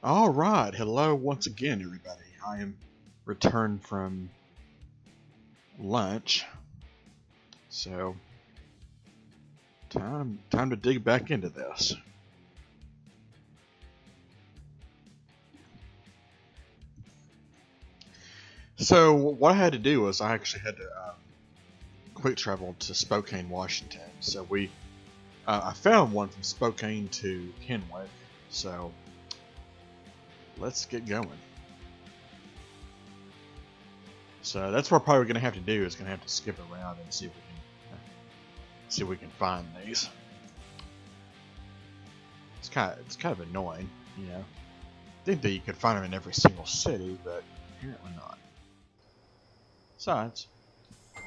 All right, hello once again, everybody. I am returned from lunch, so time to dig back into this. So what I had to do was I actually had to quick travel to Spokane, Washington. So I found one from Spokane to Kennewick. So let's get going. So that's what we're probably going to have to do is going to have to skip around and see if we can find these. It's kind of annoying, you know. I think that you could find them in every single city, but apparently not. Besides, I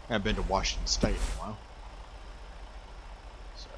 haven't been to Washington State in a while. So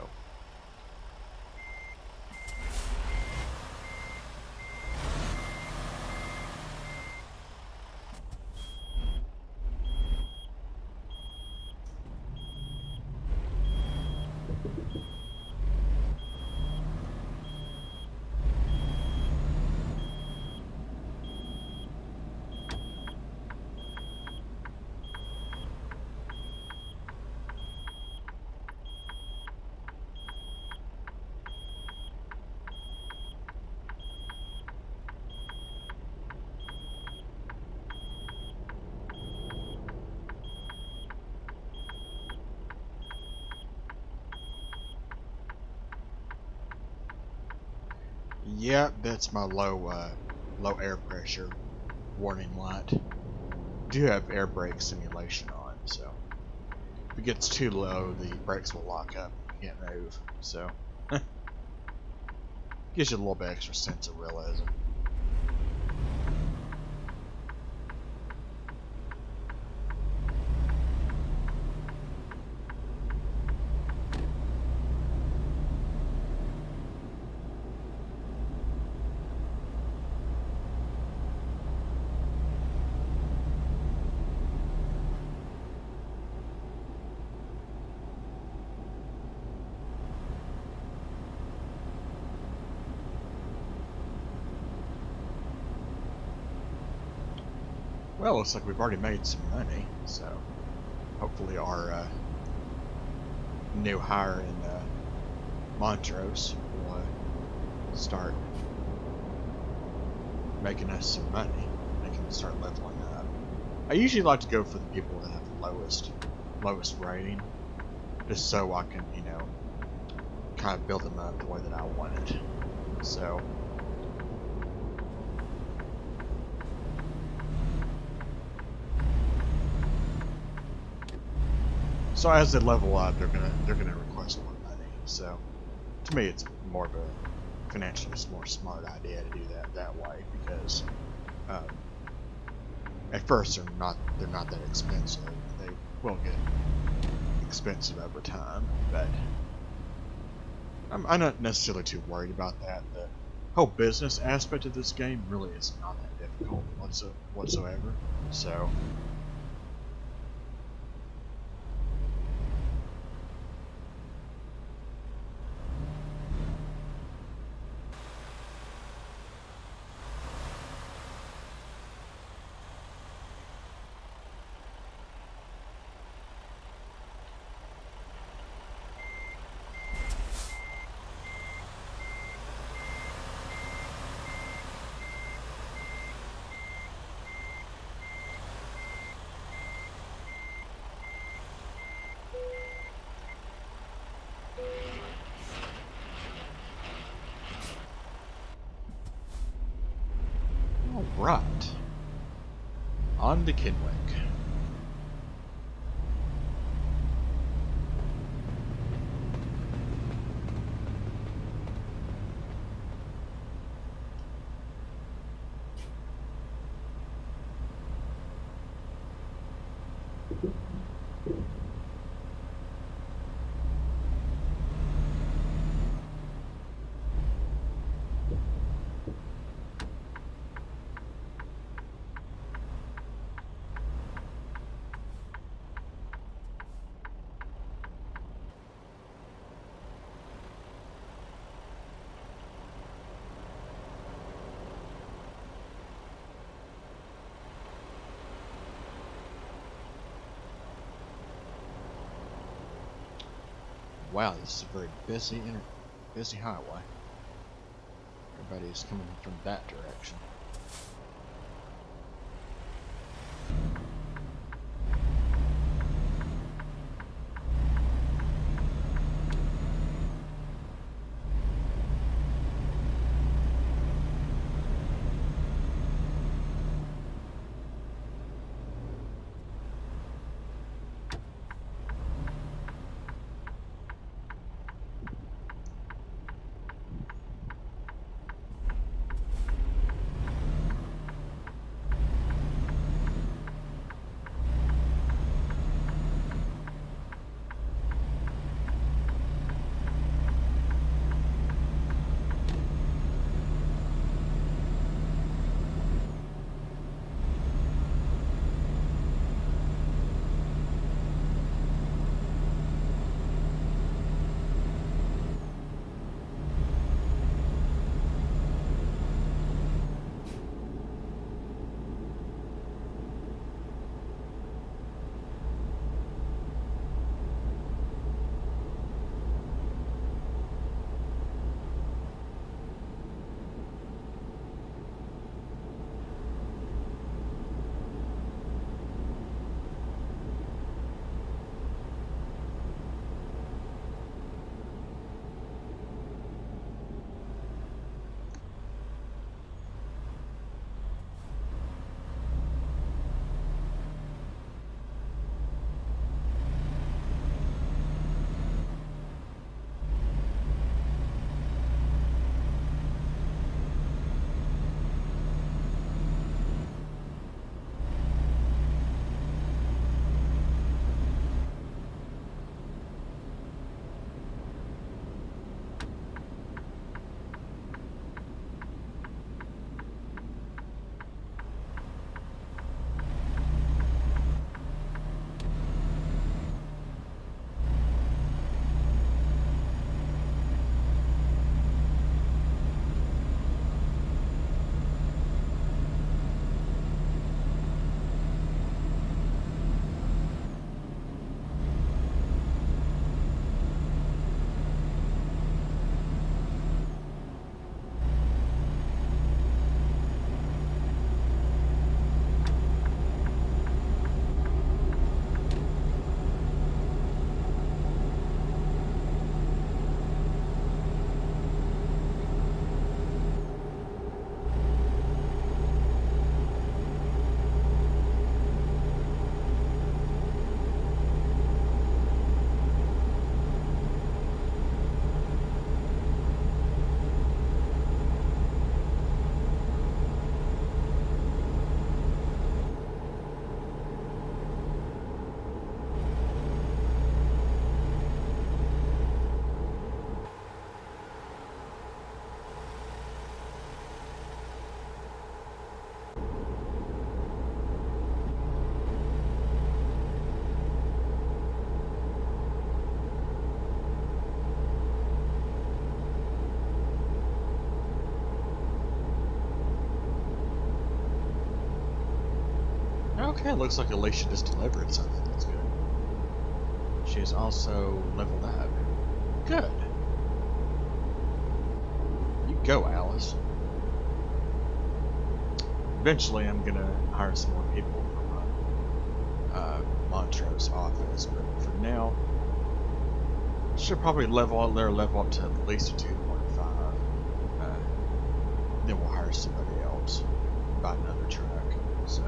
yeah, that's my low air pressure warning light. I do have air brake simulation on, so if it gets too low, the brakes will lock up. You can't move. So gives you a little bit extra sense of realism. Well, looks like we've already made some money, so hopefully our new hire in Montrose will start making us some money. They can start leveling up. I usually like to go for the people that have the lowest rating, just so I can, kind of build them up the way that I want it. So as they level up, they're gonna request more money. So to me, it's more of a financially more smart idea to do that way because at first they're not that expensive. They will get expensive over time, but I'm not necessarily too worried about that. The whole business aspect of this game really is not that difficult whatsoever. So alright. On to Kenwick. Wow, this is a very busy highway. Everybody's coming from that direction. Okay, looks like Alicia just delivered something. That's good. She is also leveled up. Good. You go, Alice. Eventually, I'm gonna hire some more people from Montrose office, but for now, should probably level up to at least a 2.5. Then we'll hire somebody else, buy another truck. So.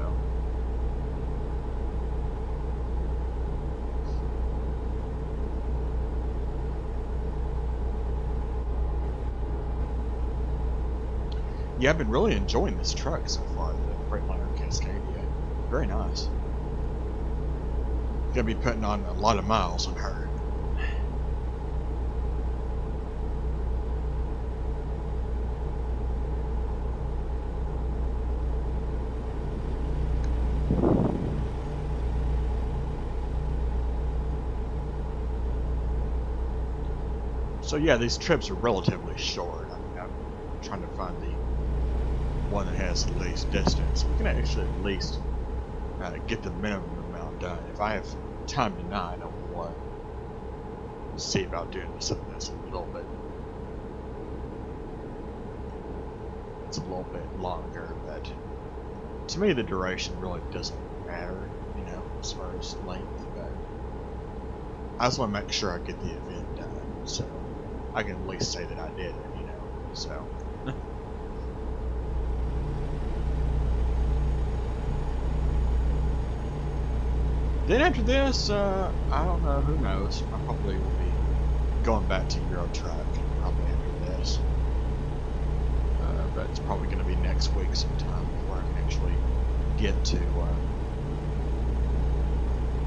Yeah, I've been really enjoying this truck so far, the Freightliner Cascadia. Very nice. Gonna be putting on a lot of miles on her. So yeah, these trips are relatively short. I mean, I'm trying to find the one that has the least distance. We can actually at least get the minimum amount done. If I have time tonight, I will see about doing some of this a little bit. It's a little bit longer, but to me the duration really doesn't matter, you know, as far as length. But I just want to make sure I get the event done, so I can at least say that I did it, you know. So. Then after this, I don't know, who knows. I probably will be going back to Euro Truck probably after this. But it's probably going to be next week sometime before I can actually get to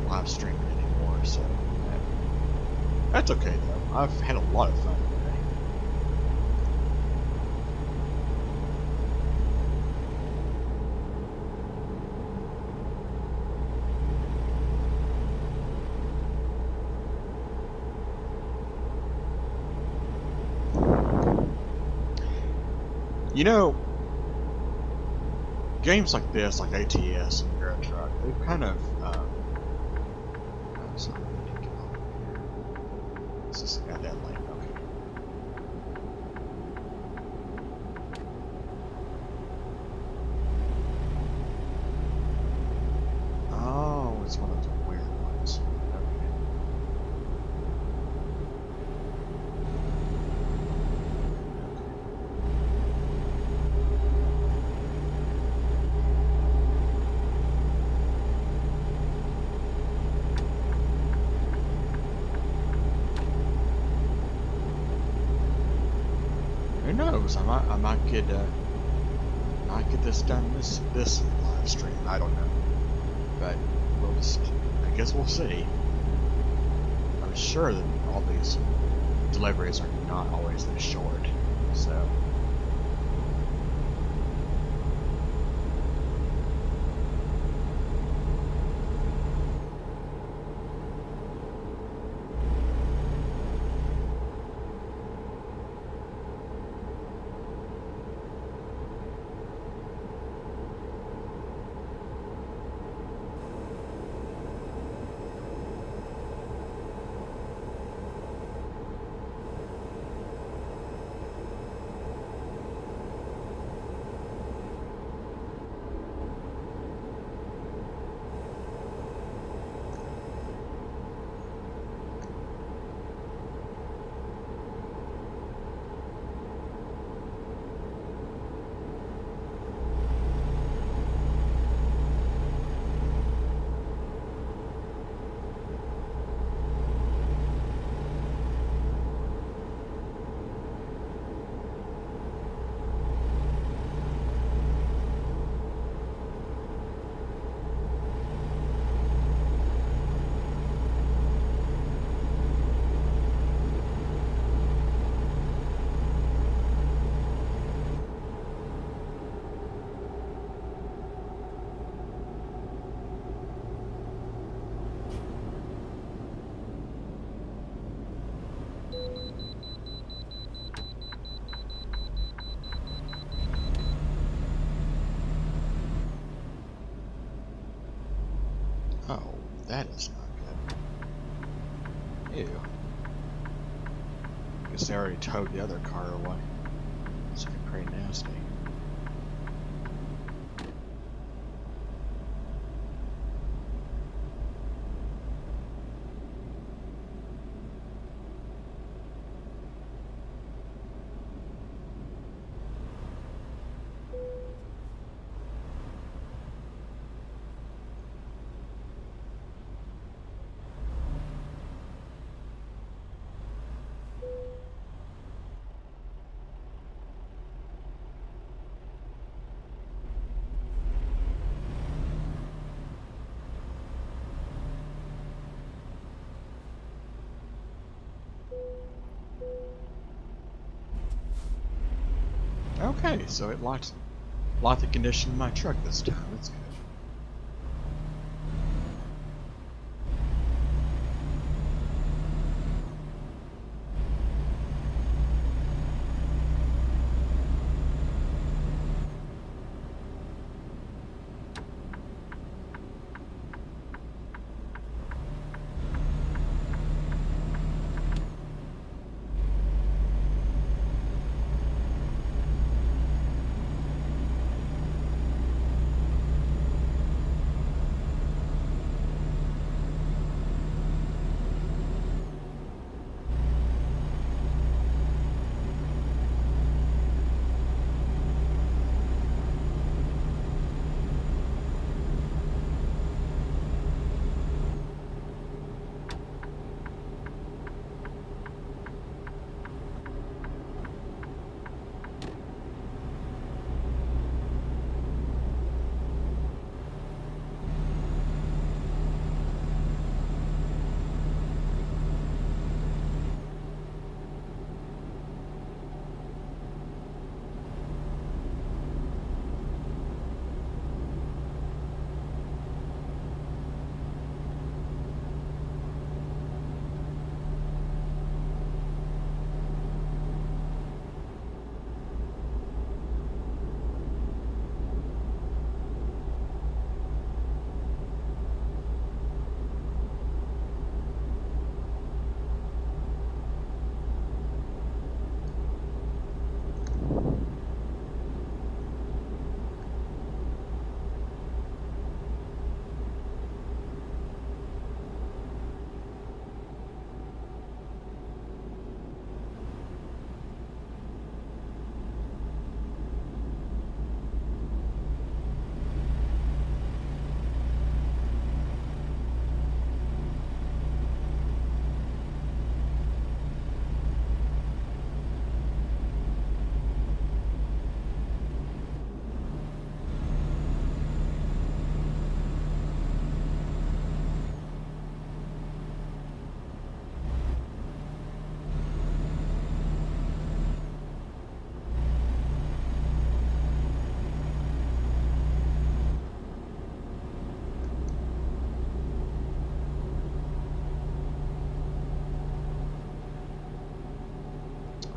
live streaming anymore. So that's okay though. I've had a lot of fun today. You know, games like this, like ATS and Euro Truck, they've kind of, sorry, I didn't get over here. It's just got that lane, okay. Oh, it's one of those weird ones. Who knows? I might get this done this live stream. I don't know, but we'll just, I guess we'll see. I'm sure that all these deliveries are not always this short, so. Oh, that is not good. Ew. Guess they already towed the other car away. It's looking pretty nasty. Okay, so it locked the condition in my truck this time. That's good.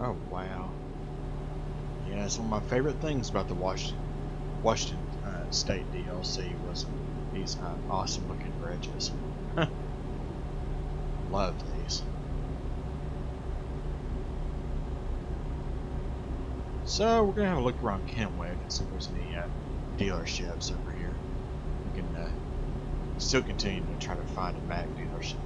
Oh wow. Yeah, it's one of my favorite things about the Washington State DLC was these awesome looking bridges. Love these. So we're gonna have a look around Kenwick and see if there's any dealerships over here. We can still continue to try to find a Mac dealership.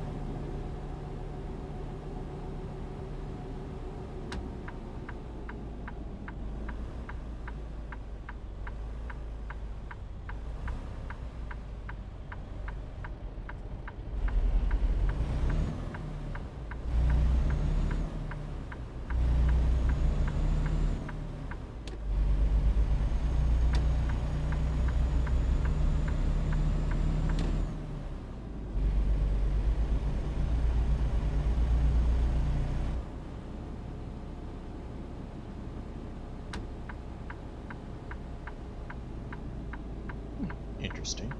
Interesting.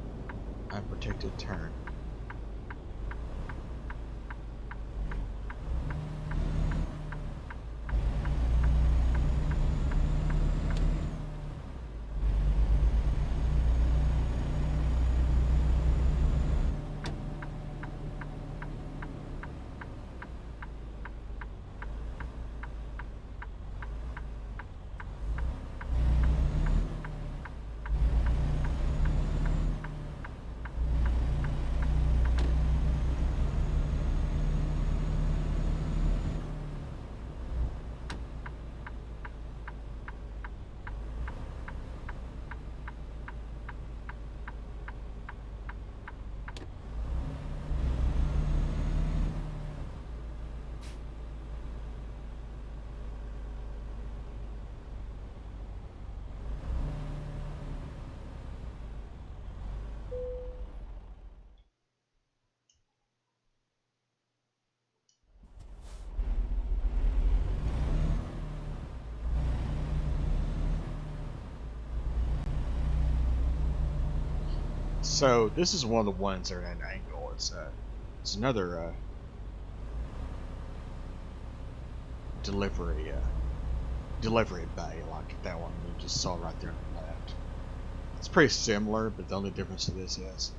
Unprotected turn. So this is one of the ones that are at an angle. It's another delivery bay like that one we just saw right there on the left. It's pretty similar, but the only difference to this is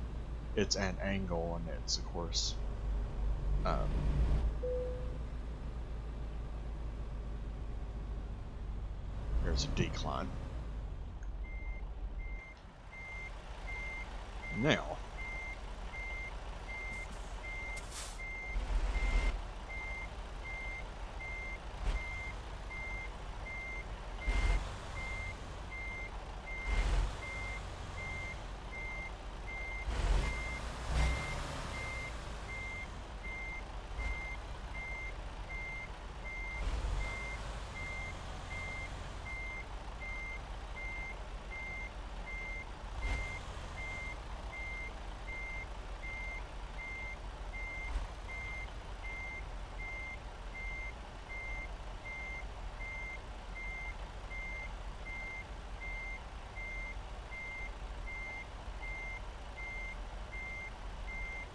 it's an angle and it's of course um, there's a decline. Now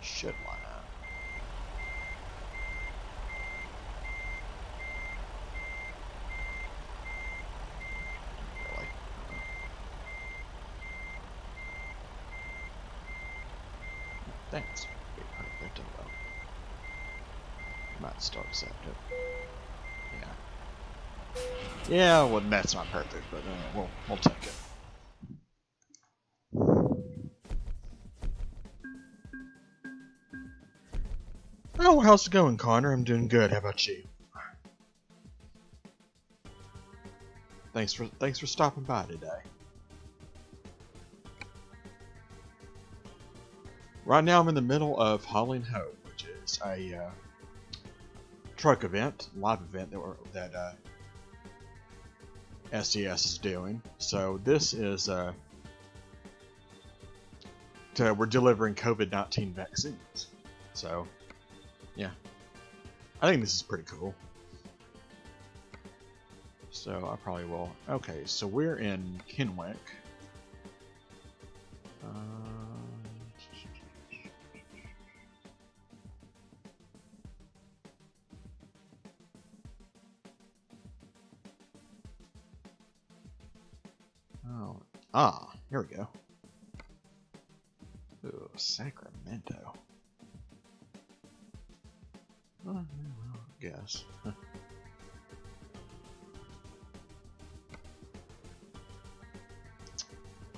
should line up. Really? Thanks. Perfect. Well, might still accept it. Yeah. Yeah. Well, that's not perfect, but we'll take it. Oh, how's it going, Connor? I'm doing good. How about you? Thanks for stopping by today. Right now, I'm in the middle of Hauling Hope, which is a truck event, live event that SES is doing. So this is we're delivering COVID-19 vaccines. So yeah, I think this is pretty cool. So I probably will. Okay, so we're in Kenwick. Ah, here we go. Ooh, Sacramento. Well, I guess.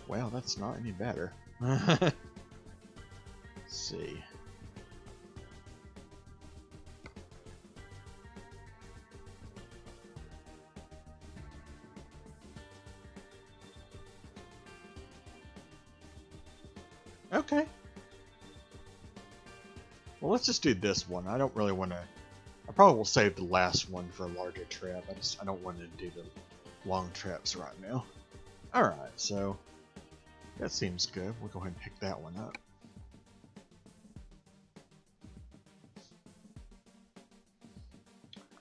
Well, that's not any better. Let's see. Okay. Well, let's just do this one. I don't really want to. I probably will save the last one for a larger trip. I don't want to do the long trips right now. All right, so that seems good. We'll go ahead and pick that one up.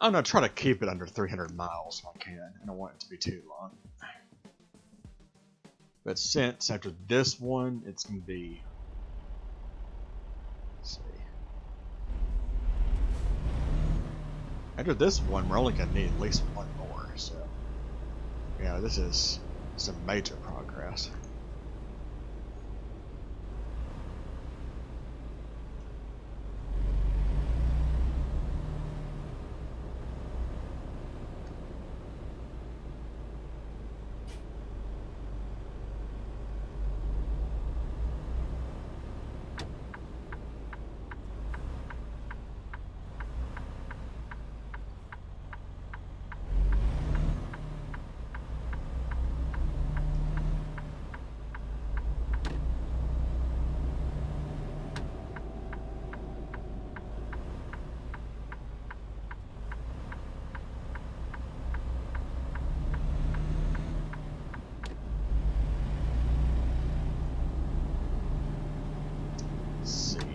I'm gonna try to keep it under 300 miles if I can. I don't want it to be too long. But since after this one, it's gonna be. Let's see. After this one, we're only gonna need at least one more. So, yeah, this is some major progress.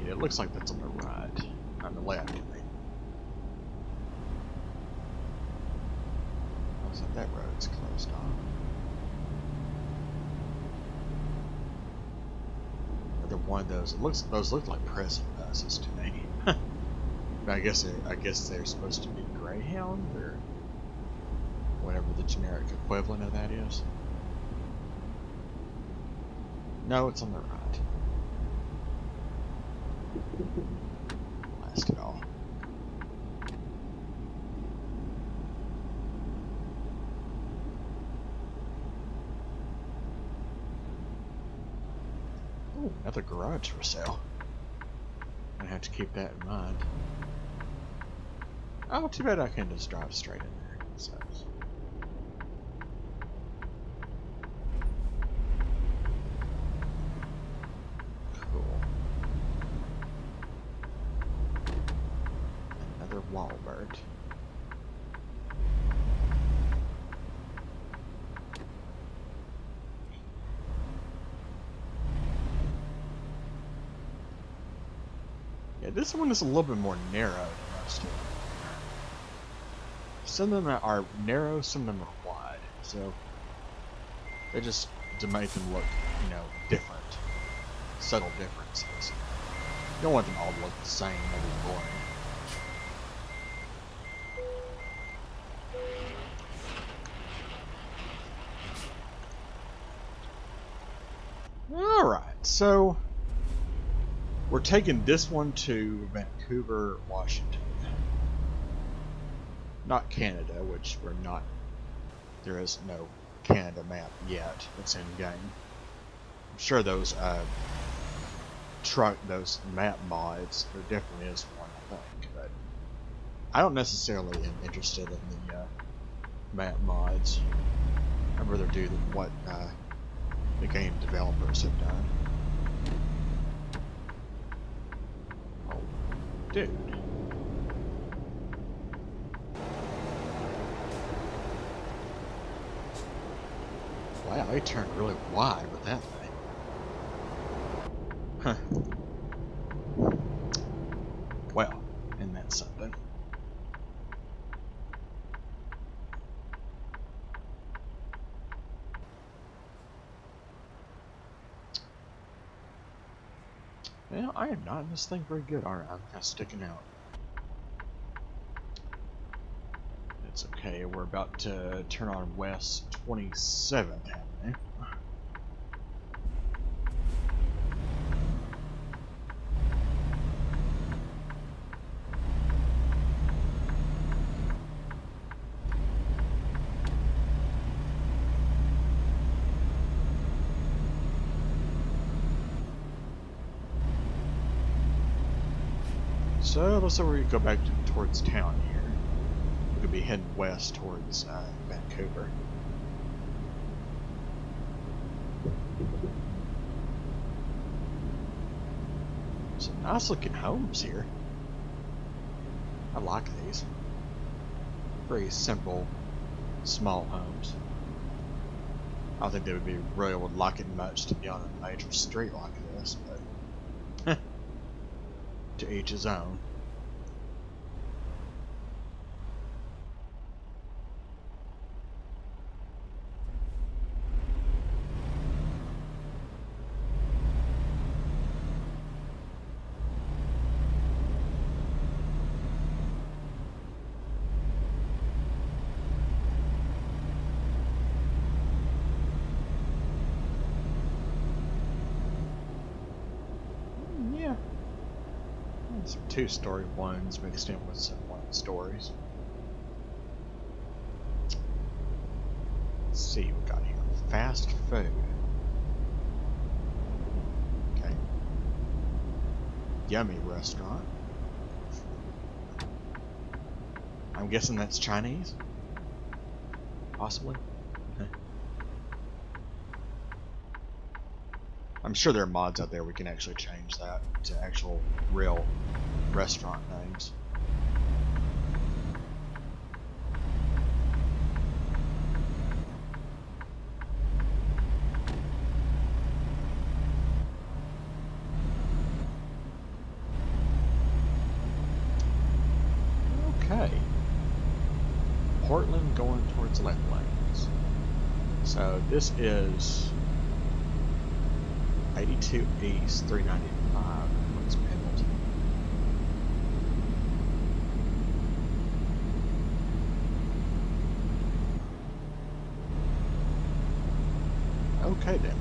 It looks like that's on the right, on the left. Looks like that road's closed off. Another one of those. Those look like prison buses to me. I guess they're supposed to be Greyhound or whatever the generic equivalent of that is. No, it's on the right. Blast it all. Ooh, another garage for sale. I have to keep that in mind. Oh, too bad I can just drive straight in there. That sucks. Walbert. Yeah, this one is a little bit more narrow than most of them. Some of them are narrow, some of them are wide. So they just to make them look, you know, different. Subtle differences. You don't want them all to look the same, that'd be boring. Alright, so we're taking this one to Vancouver, Washington. Not Canada, which we're not. There is no Canada map yet. It's in game. I'm sure those those map mods, there definitely is one, I think, but I don't necessarily am interested in the map mods. I'd rather do what the game developers have done. Oh, dude. Wow, they turned really wide with that thing. Huh. Well, isn't that something? Well, I am not in this thing very good, alright, I'm kind of sticking out. It's okay, we're about to turn on West 27th Avenue. So let's say we go back towards town here. We could be heading west towards Vancouver. Some nice looking homes here. I like these. Very simple, small homes. I don't think they would be really would like it much to be on a major street like this, but to each his own. Yeah. Some two-story ones mixed in with some one-stories. Let's see what we got here. Fast food. Okay. Yummy restaurant. I'm guessing that's Chinese? Possibly? I'm sure there are mods out there we can actually change that to actual real restaurant names. Okay. Portland going towards Lake Lanes. So this is 82 East, 395. What's Pendleton? Okay then.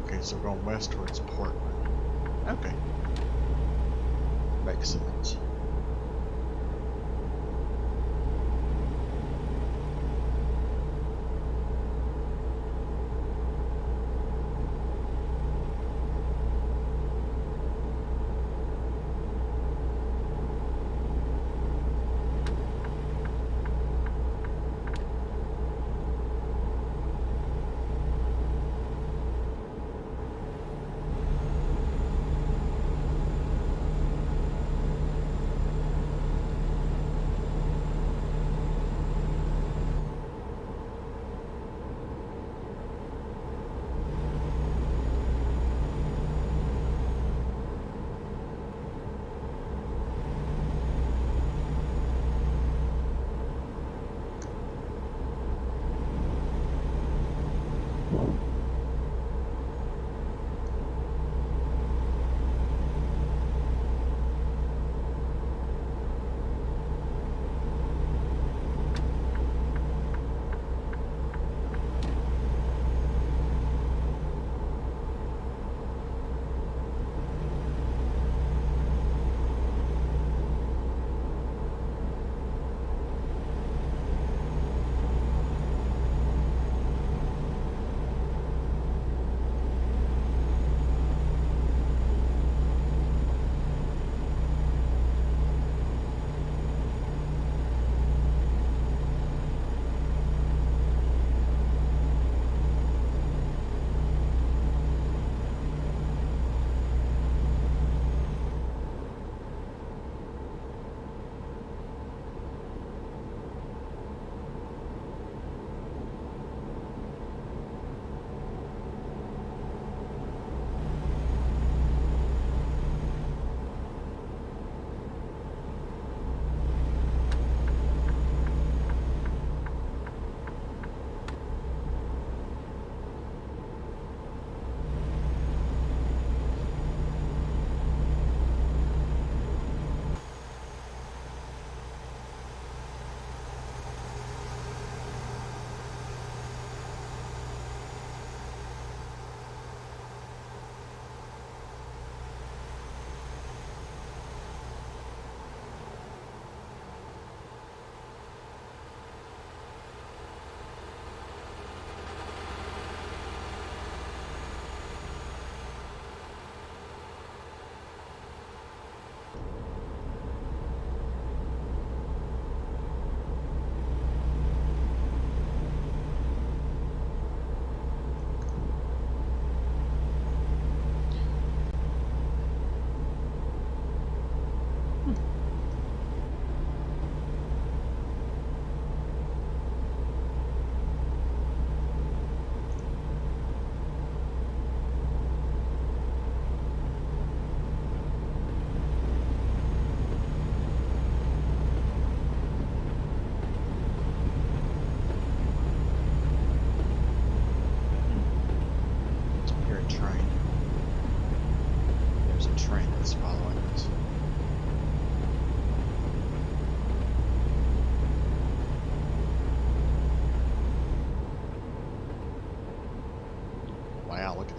Okay, so we're going west towards Portland. Okay. Makes sense.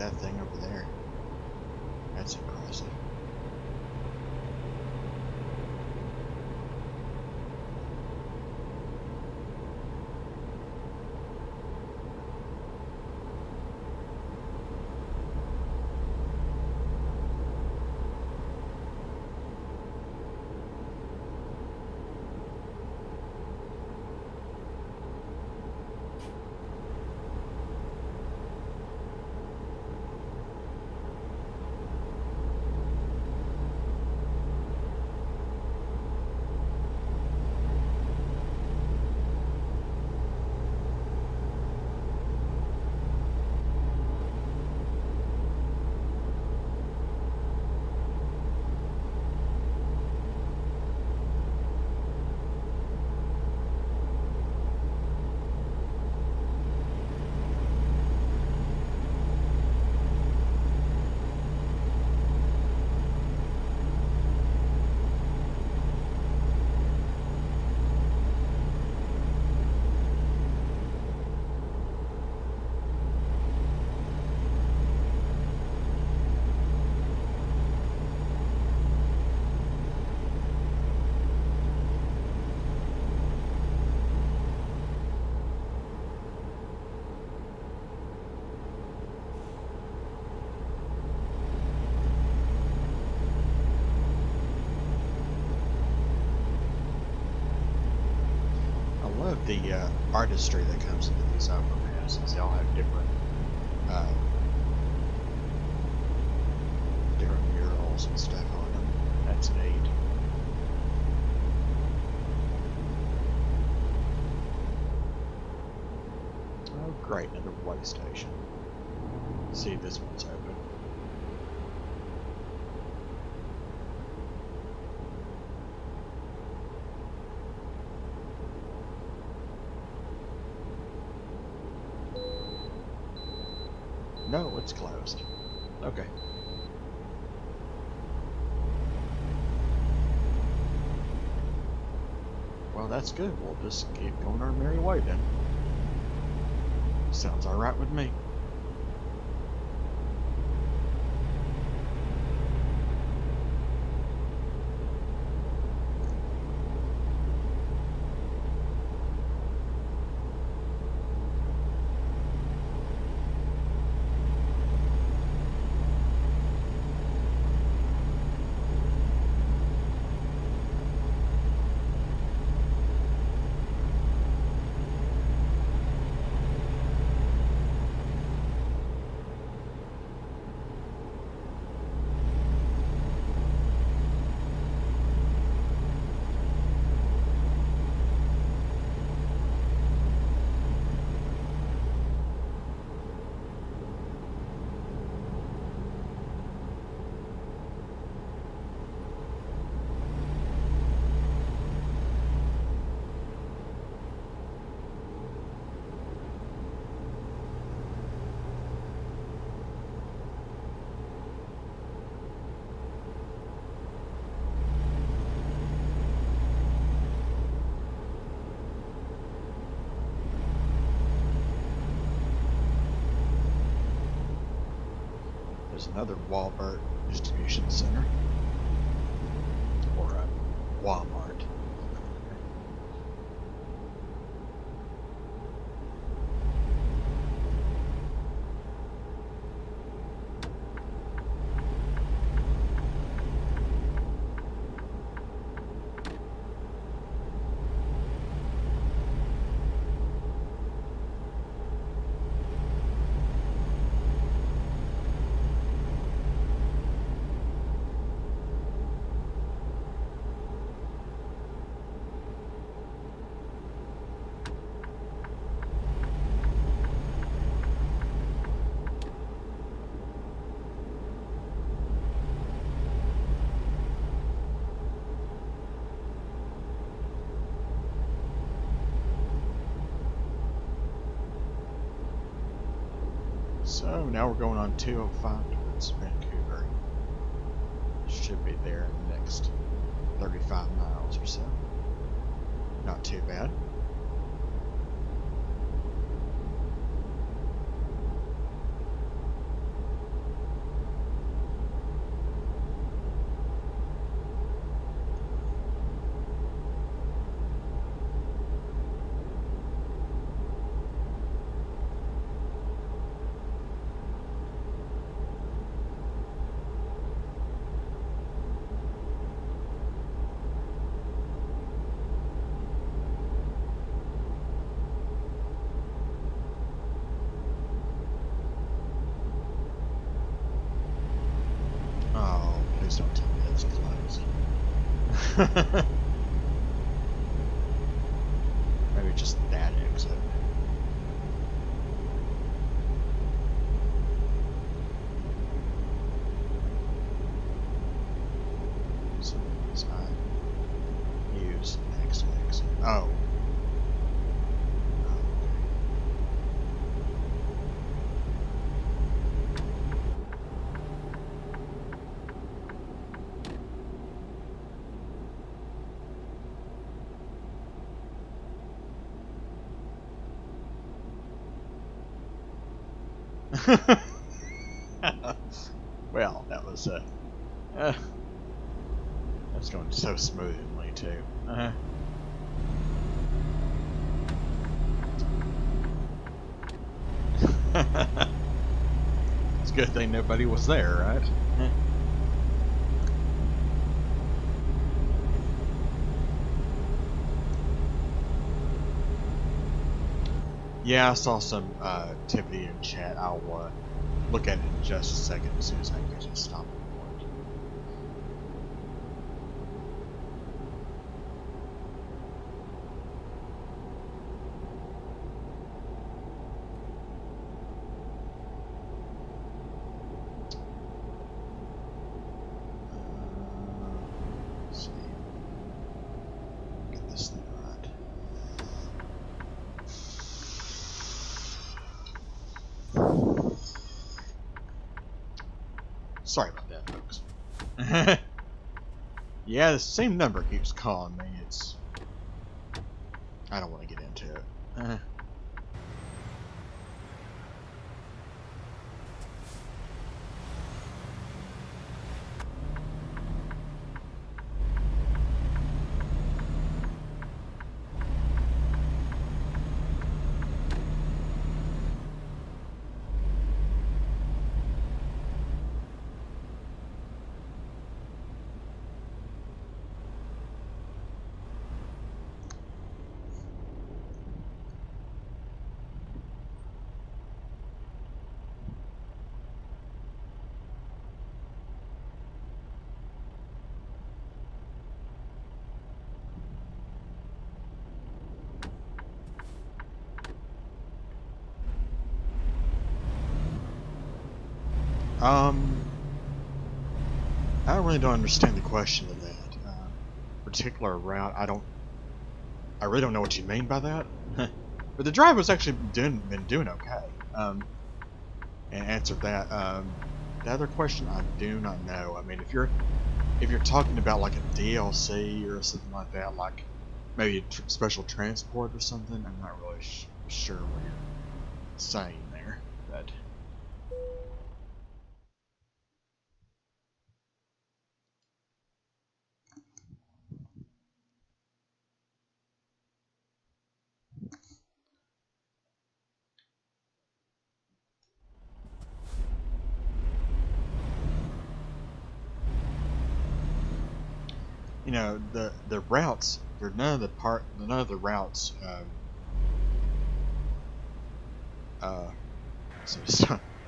that thing over there. That's impressive. The artistry that comes into these overpasses. They all have different different murals and stuff on them. That's neat. Oh great, another way station. Let's see if this one's open. No, it's closed. Okay. Well, that's good. We'll just keep going our merry way then. Sounds alright with me. There's another Walmart distribution center. Or a Walmart. So now we're going on 205 towards Vancouver. Should be there in the next 35 miles or so. Not too bad. Maybe just that exit. So it's not use next exit. Oh. Well, that was that's going so smoothly too. It's a good thing nobody was there, right? Yeah, I saw some activity in chat. I'll look at it in just a second as soon as I get to stop recording. Let's see. Get this thing right. Sorry about that, folks. Yeah, the same number keeps calling me. I don't want to get into it. I really don't understand the question of that particular route. I really don't know what you mean by that. But the drive was actually been doing okay. And answered that. The other question I do not know. I mean, if you're talking about like a DLC or something like that, like maybe a special transport or something, I'm not really sure what you're saying there. But you know, the routes, none of the routes. So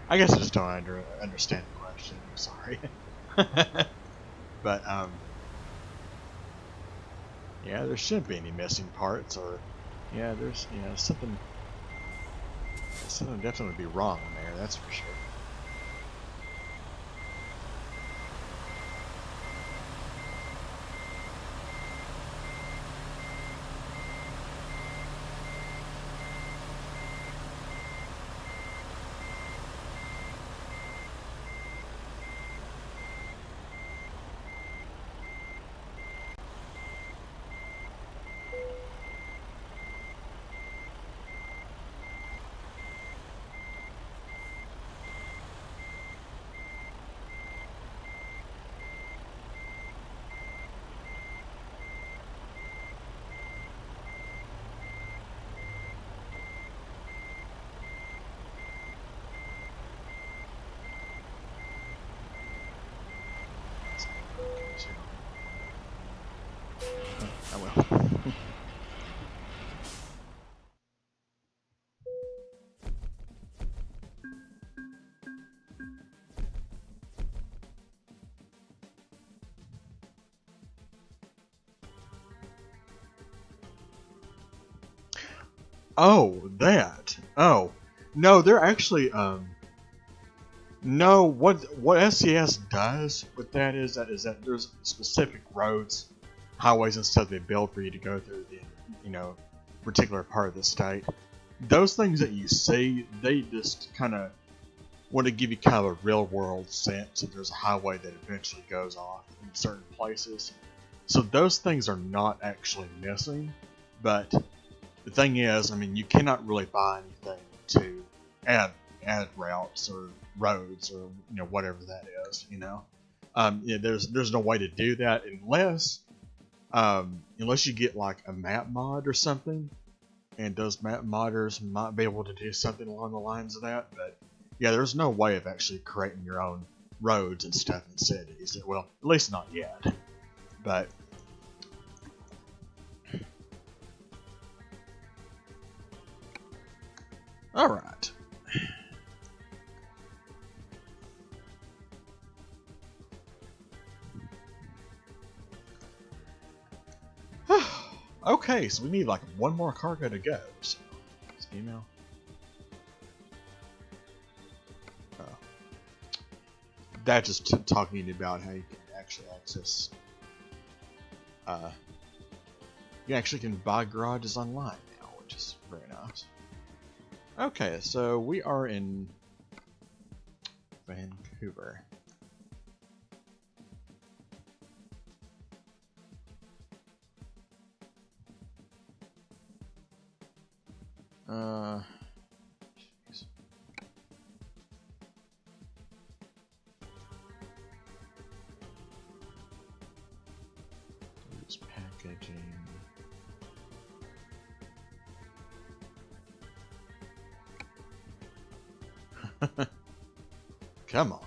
I guess I just don't understand the question. I'm sorry. But yeah, there shouldn't be any missing parts, or yeah, there's something definitely would be wrong there. That's for sure. I will. Oh, that. Oh, no, they're actually no. What SCS does with that is that there's specific roads, highways, and stuff they build for you to go through the particular part of the state. Those things that you see, they just kind of want to give you kind of a real world sense that there's a highway that eventually goes off in certain places. So those things are not actually missing, but the thing is, I mean, you cannot really buy anything to add routes or roads or whatever that is. Yeah, there's no way to do that unless you get like a map mod or something, and those map modders might be able to do something along the lines of that. But yeah, there's no way of actually creating your own roads and stuff in cities. Well, at least not yet. But all right. Okay, so we need like one more cargo to go. So, email. Oh. That just talking about how you can actually access. You actually can buy garages online now, which is very nice. Okay, so we are in Vancouver. Jeez. Use packaging. Come on.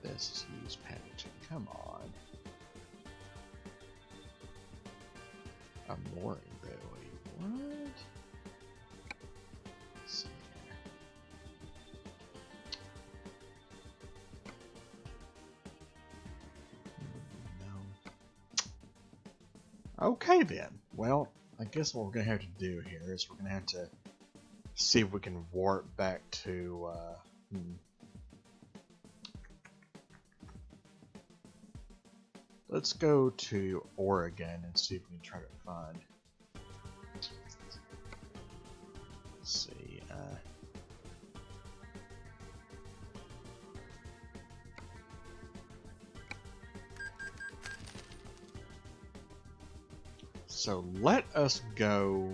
This is use packaging. Come on. A mooring buoy. What? Let's see here. No. Okay then. Well, I guess what we're gonna have to do here is we're gonna have to see if we can warp back to Let's go to Oregon and see if we can try to find. Let's see. So let us go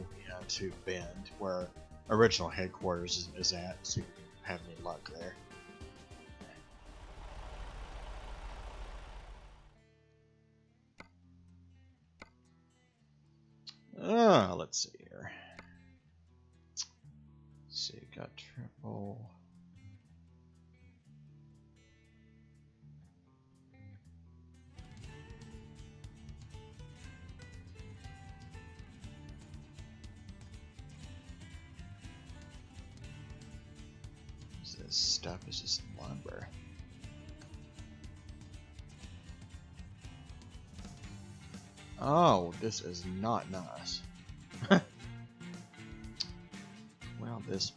to Bend, where original headquarters is at, see if we can have any luck there. Let's see here. Let's see, got triple. This stuff is just lumber. Oh, this is not nice. Well, this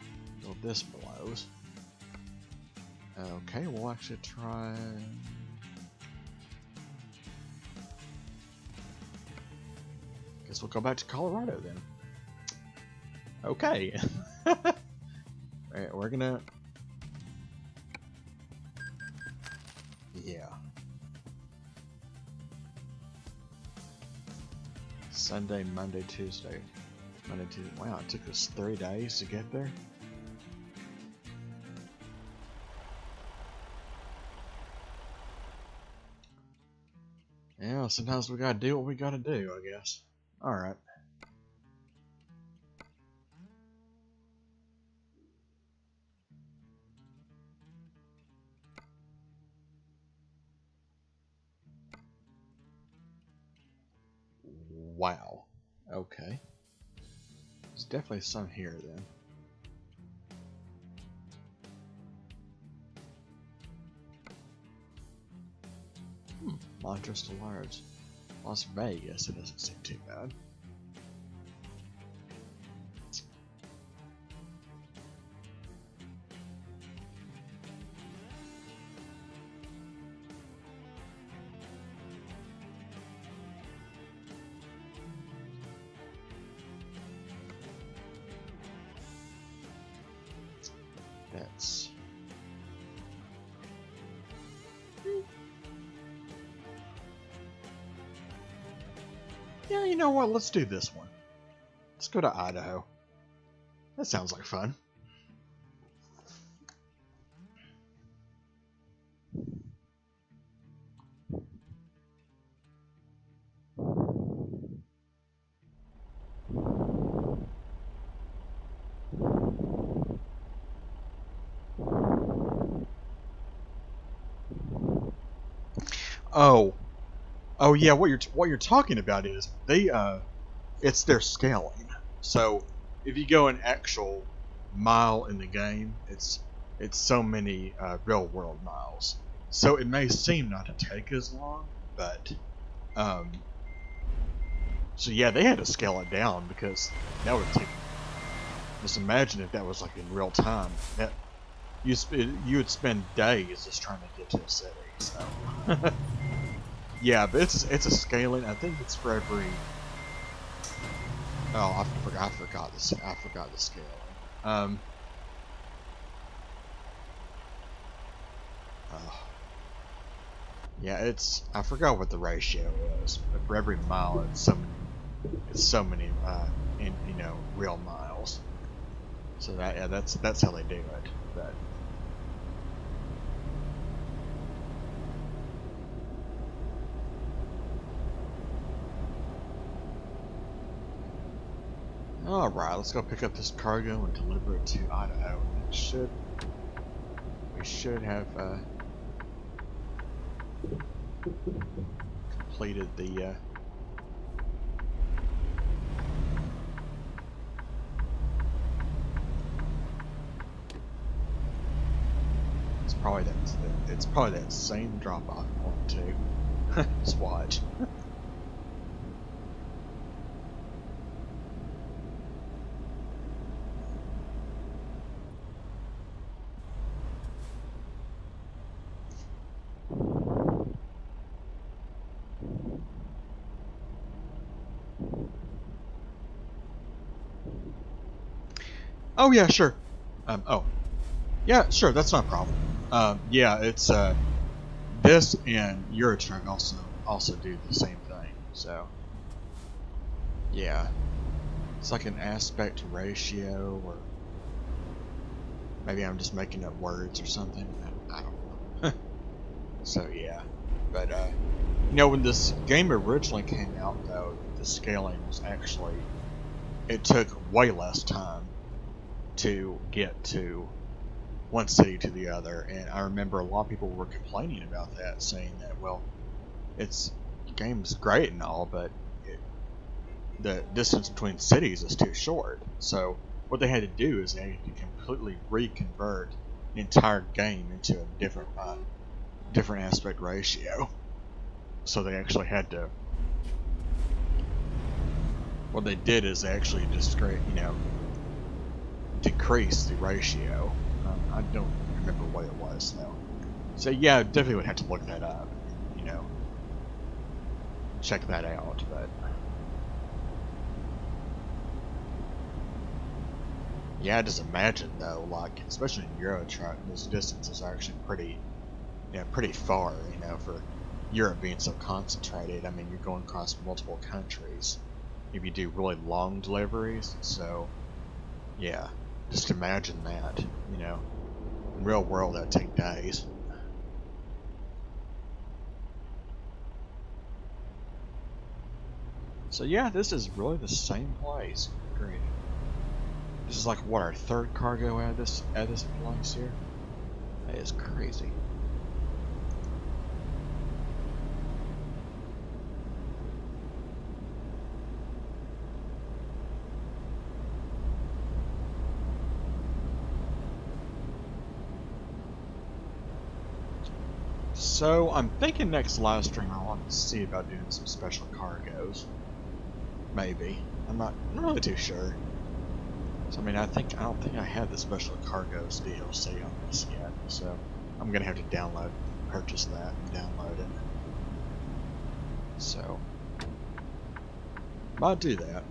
blows. Okay, we'll actually try. Guess we'll go back to Colorado then. Okay. Alright, we're gonna. Yeah. Sunday, Monday, Tuesday. Monday, Tuesday. Wow, it took us 3 days to get there. Yeah, sometimes we gotta do what we gotta do, I guess. Alright. Wow. Okay. There's definitely some here then. Montrose to large. Las Vegas, it doesn't seem too bad. That's... Yeah, you know what? Let's do this one. Let's go to Idaho. That sounds like fun. Oh yeah. What you're talking about is it's their scaling. So if you go an actual mile in the game, it's so many real world miles. So it may seem not to take as long, but so yeah, they had to scale it down because that would take. Just imagine if that was like in real time. That you would spend days just trying to get to a city. So yeah, but it's a scaling. I think it's for every. Oh, I forgot this. I forgot the scaling. Oh. Yeah, I forgot what the ratio is, but for every mile, it's so many, real miles. So that's how they do it. But all right, let's go pick up this cargo and deliver it to Idaho. We should have completed the. It's probably that same drop-off point too. Just watch. Oh yeah, sure. Oh, yeah, sure. That's not a problem. Yeah, it's this and Eurotruck also do the same thing. So yeah, it's like an aspect ratio, or maybe I'm just making up words or something. I don't know. So yeah, but when this game originally came out, though, the scaling was actually, it took way less time to get to one city to the other, and I remember a lot of people were complaining about that, saying that, well, the game's great and all, but the distance between cities is too short. So what they had to do is they had to completely reconvert the entire game into a different aspect ratio. So they actually had to. What they did is they actually just decrease the ratio. I don't remember what it was though. So yeah, definitely would have to look that up. Check that out. But yeah, just imagine though, like especially in Eurotruck, those distances are actually pretty far. For Europe being so concentrated. I mean, you're going across multiple countries if you do really long deliveries. So yeah, just imagine that. In real world, that'd take days. So yeah, this is really the same place. Great. This is like what, our third cargo at this place here. That is crazy. So I'm thinking next live stream I want to see about doing some special cargoes. Maybe. I'm not really too sure. So I mean I don't think I have the special cargoes DLC on this yet, so I'm gonna have to purchase that and download it. So might do that.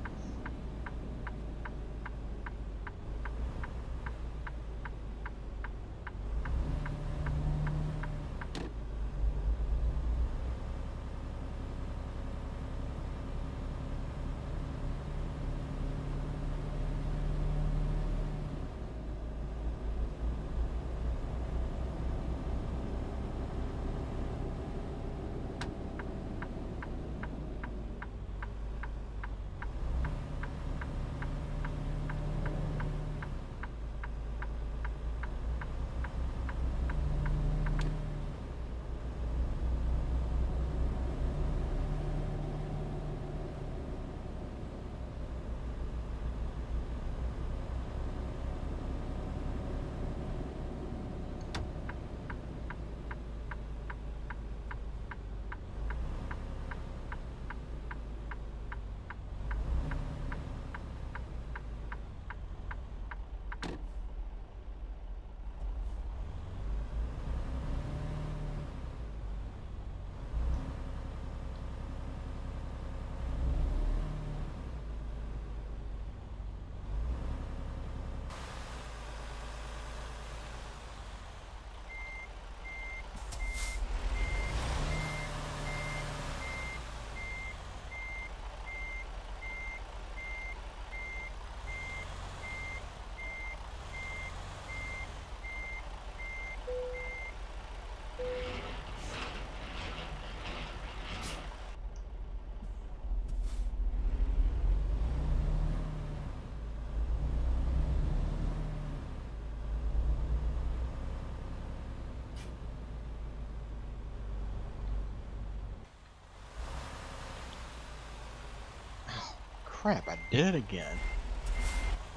Crap, I did it again.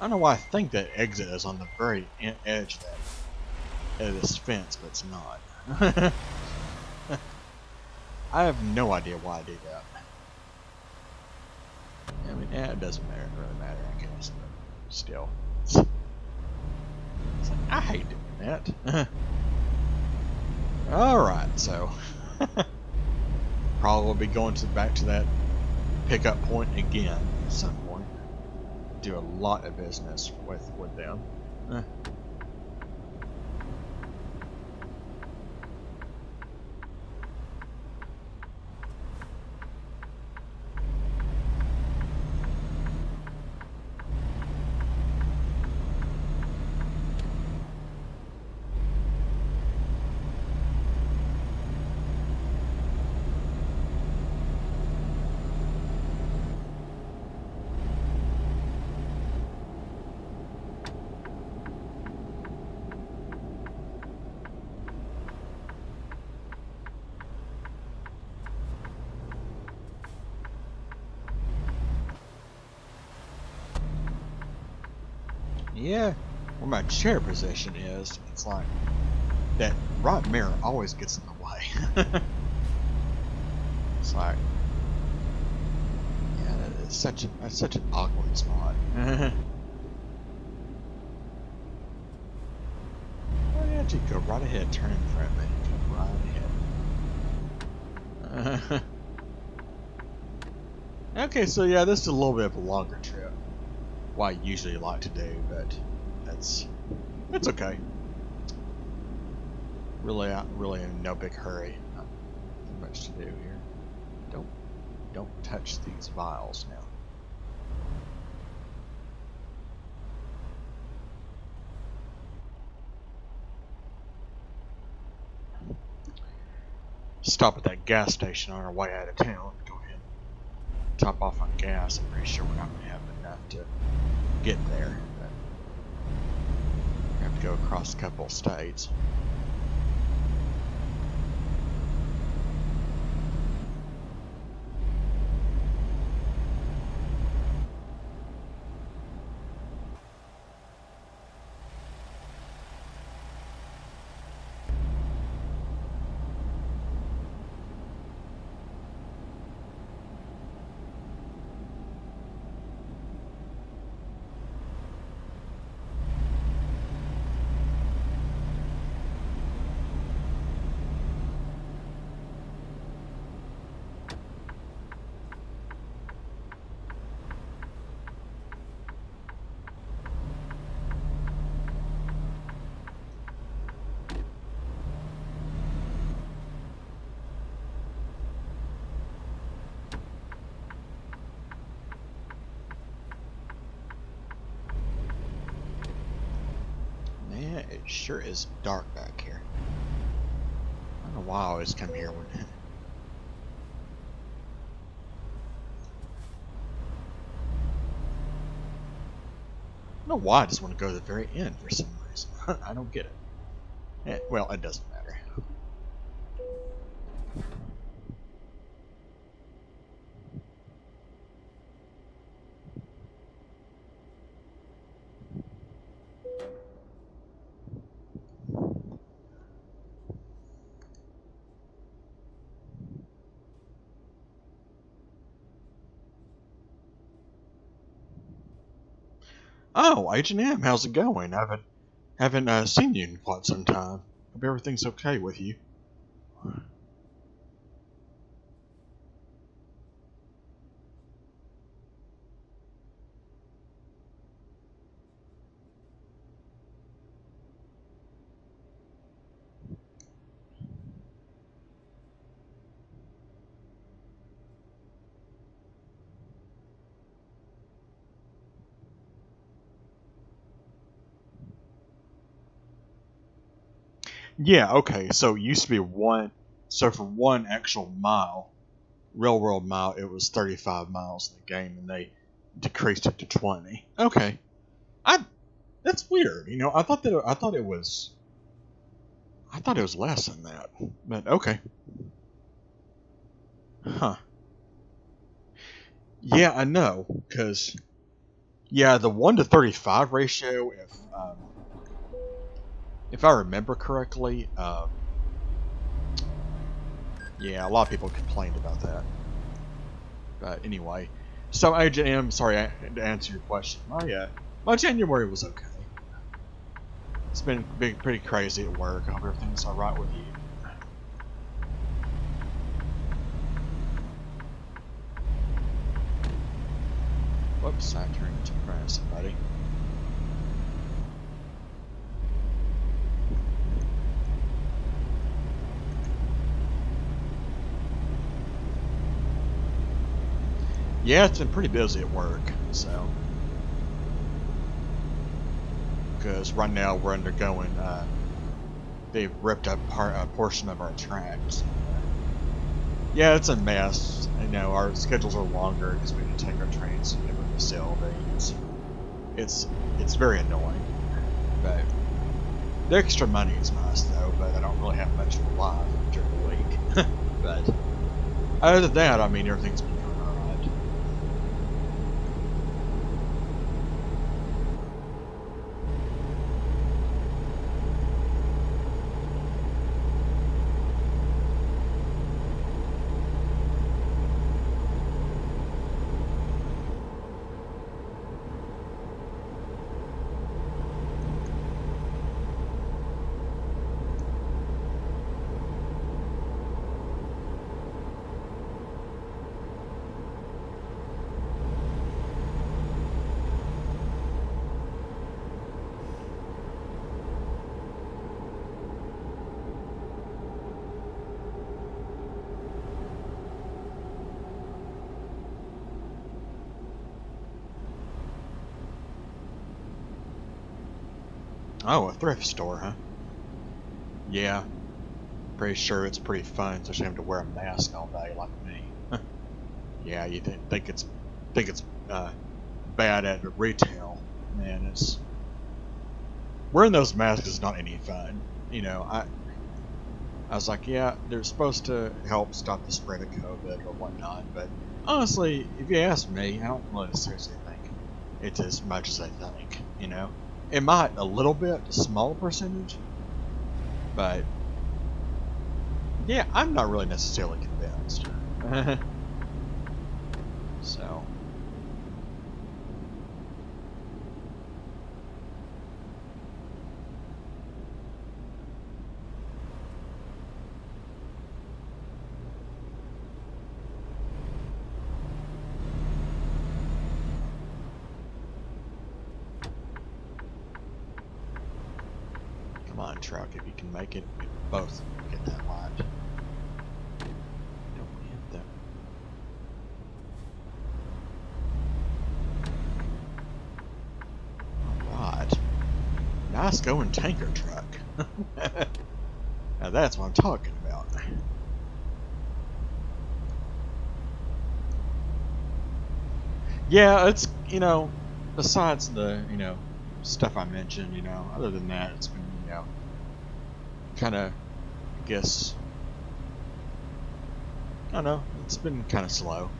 I don't know why I think that exit is on the very edge of this fence, but it's not. I have no idea why I did that. I mean, it doesn't really matter, I guess, but still. It's like, I hate doing that. Alright, so. Probably be going back to that pickup point again at some point. Do a lot of business with them. Yeah, where my chair position is, it's like that right mirror always gets in the way. It's like, yeah, that's such an awkward spot. Why don't you go right ahead, turn in front of me, go right ahead. Okay, so yeah, this is a little bit of a longer trip. What I usually like to do, but it's okay. Really in no big hurry. Not much to do here. Don't touch these vials now. Stop at that gas station on our way out of town. Go ahead and top off on gas. I'm pretty sure we're not going to have enough to get there. But we have to go across a couple of states. sure is dark back here. I don't know why I always come here when... I don't know why I just want to go to the very end for some reason. I don't get it. Well, it doesn't matter. Oh, H&M, how's it going? I haven't seen you in quite some time. Hope everything's okay with you. Yeah, okay, so it used to be so for one actual mile, real world mile, it was 35 miles in the game, and they decreased it to 20. Okay. That's weird, you know, I thought it was less than that, but okay. Huh. Yeah, I know, because, yeah, the 1 to 35 ratio, if I remember correctly, yeah, a lot of people complained about that. But anyway, so Agent M, sorry to answer your question. My January was okay. It's been pretty crazy at work. I hope everything's alright with you. Whoops, I turned into front of somebody. Yeah, it's been pretty busy at work, so. Because right now we're undergoing, they've ripped up a portion of our tracks. Yeah, it's a mess. I know our schedules are longer because we need to take our trains to different facilities. It's very annoying, but the extra money is nice though. But I don't really have much of a life during the week. But other than that, I mean, everything's been going alright. Oh, a thrift store, huh? Yeah, pretty sure it's pretty fun, especially having to wear a mask all day like me. Yeah, you think it's bad at retail, man. It's wearing those masks is not any fun. You know, I was like, yeah, they're supposed to help stop the spread of COVID or whatnot, but honestly, if you ask me, I don't really seriously think it's as much as I think. You know, it might a little bit, a small percentage, but yeah, I'm not really necessarily convinced. So. Come on, truck, if you can make it, we both get that light. Don't hit that. Alright. Nice fast-going tanker truck. Now that's what I'm talking about. Yeah, it's, you know, besides the, you know, stuff I mentioned, you know, other than that, it's been, you know, kind of, I guess, I don't know, it's been kind of slow.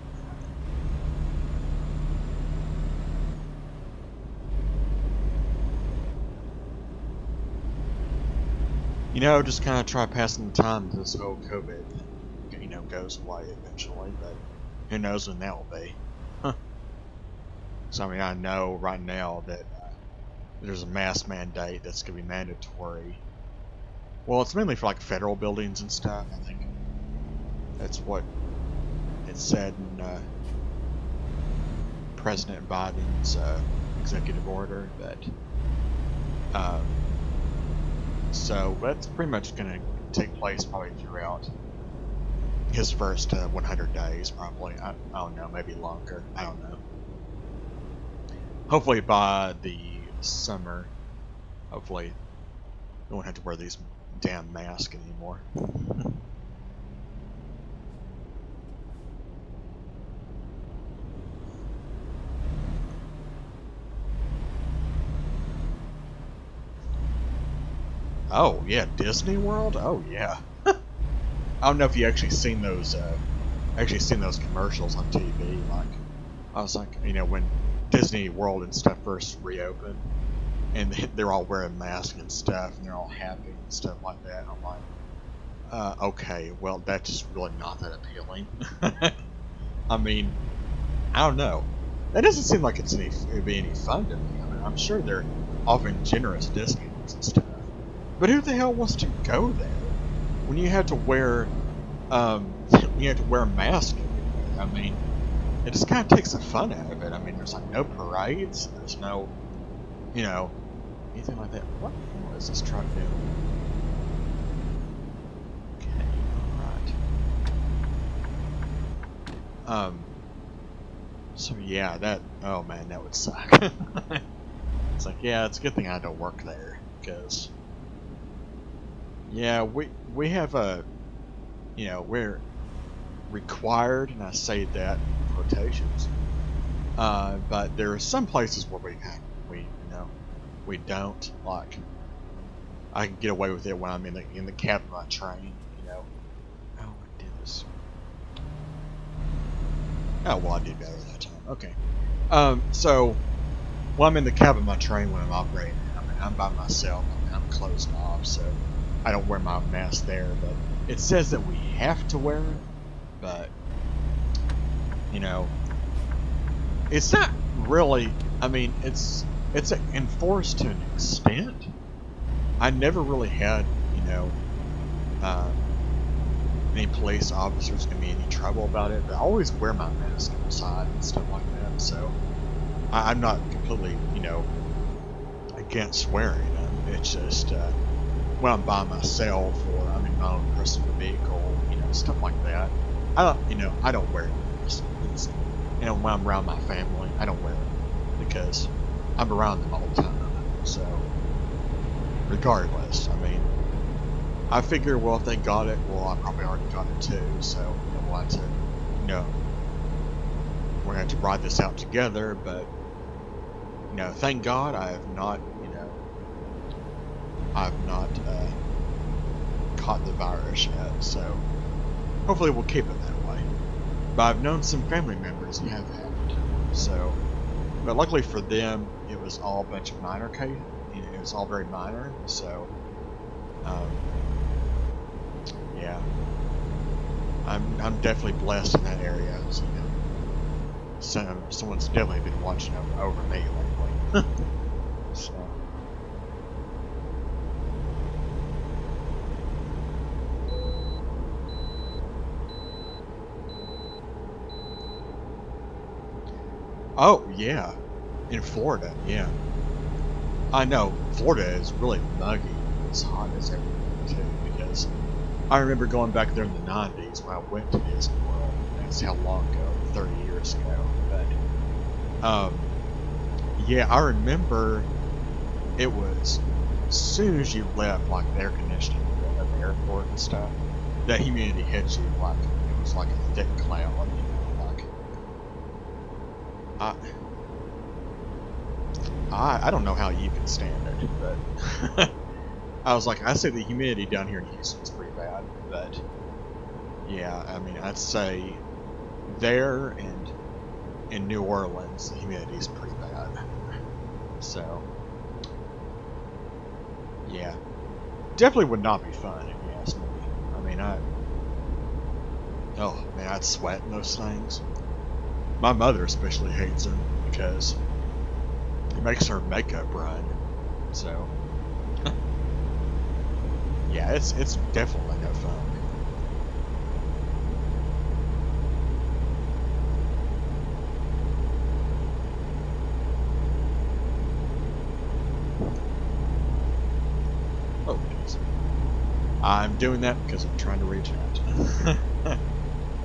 You know, just kind of try passing the time until this whole COVID, you know, goes away eventually, but who knows when that will be. Huh. So, I mean, I know right now that there's a mask mandate that's going to be mandatory. Well, it's mainly for, like, federal buildings and stuff. I think that's what it said in President Biden's executive order, but so that's pretty much going to take place probably throughout his first 100 days, probably. I don't know, maybe longer. I don't know. Hopefully by the summer, hopefully we won't have to wear these damn masks anymore. Oh yeah, Disney World. Oh yeah. I don't know if you actually seen those commercials on TV. Like, I was like, you know, when Disney World and stuff first reopened, and they're all wearing masks and stuff, and they're all happy and stuff like that. I'm like, okay, well, that's just really not that appealing. I mean, I don't know. That doesn't seem like it'd be any fun to me. I mean, I'm sure they're offering generous discounts and stuff. But who the hell wants to go there when you have to wear a mask everywhere? I mean, it just kind of takes the fun out of it. I mean, there's like no parades, there's no, you know, anything like that. What the hell is this truck doing? Okay, alright. So yeah, oh man, that would suck. It's like, yeah, it's a good thing I don't work there, because yeah, we have you know, we're required, and I say that in quotations, but there are some places where you know, we don't. Like, I can get away with it when I'm in the cab of my train, you know. Oh, I did this. Oh well, I did better that time. Okay. So when I'm in the cab of my train when I'm operating, I mean, I'm by myself. I mean, I'm closed off, so I don't wear my mask there, but it says that we have to wear it, but, you know, it's not really, I mean, it's enforced to an extent. I never really had, you know, any police officers give me any trouble about it, but I always wear my mask outside and stuff like that, so I'm not completely, you know, against wearing them. It's just, when I'm by myself or I'm in my own personal vehicle, you know, stuff like that, I don't wear it. You know, when I'm around my family, I don't wear it because I'm around them all the time. So, regardless, I mean, I figure, well, if they got it, well, I probably already got it too. So, you know, we'll have to, you know, we're going to have to ride this out together. But, you know, thank God I have not, caught the virus yet, so hopefully we'll keep it that way. But I've known some family members who have had it, so, but luckily for them, it was all a bunch of minor cases. It was all very minor, so, yeah, I'm definitely blessed in that area. So, you know, someone's definitely been watching over me lately. So. Oh, yeah. In Florida, yeah. I know, Florida is really muggy. It's hot as everything, too, because I remember going back there in the 90s when I went to Disney World. That's how long ago, 30 years ago. But, yeah, I remember it was as soon as you left, like the air conditioning of the airport and stuff, that humidity hit you like it was like a thick cloud. You know, like I don't know how you can stand it, but I was like, I say the humidity down here in Houston is pretty bad, but yeah, I mean, I'd say there and in New Orleans, the humidity is pretty bad. So, yeah, definitely would not be fun if you ask me. I mean, oh man, I'd sweat in those things. My mother especially hates them because it makes her makeup run. So, yeah, it's definitely no fun. Oh, geez. I'm doing that because I'm trying to reach out.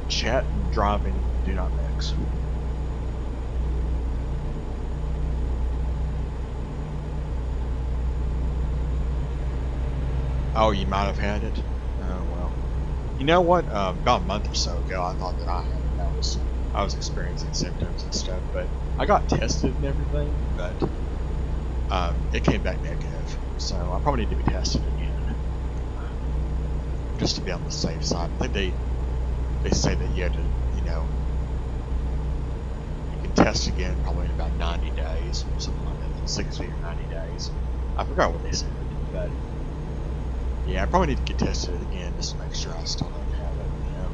Chat and driving do not mix. Oh, you might have had it? Oh, well. You know what? About a month or so ago, I thought that I had it. I was experiencing symptoms and stuff, but I got tested and everything, but it came back negative. So I probably need to be tested again, just to be on the safe side. I think they say that you have to, you know, you can test again probably in about 90 days or something like that, 60 or 90 days. I forgot what they said, but yeah, I probably need to get tested again just to make sure I still don't have it, you know.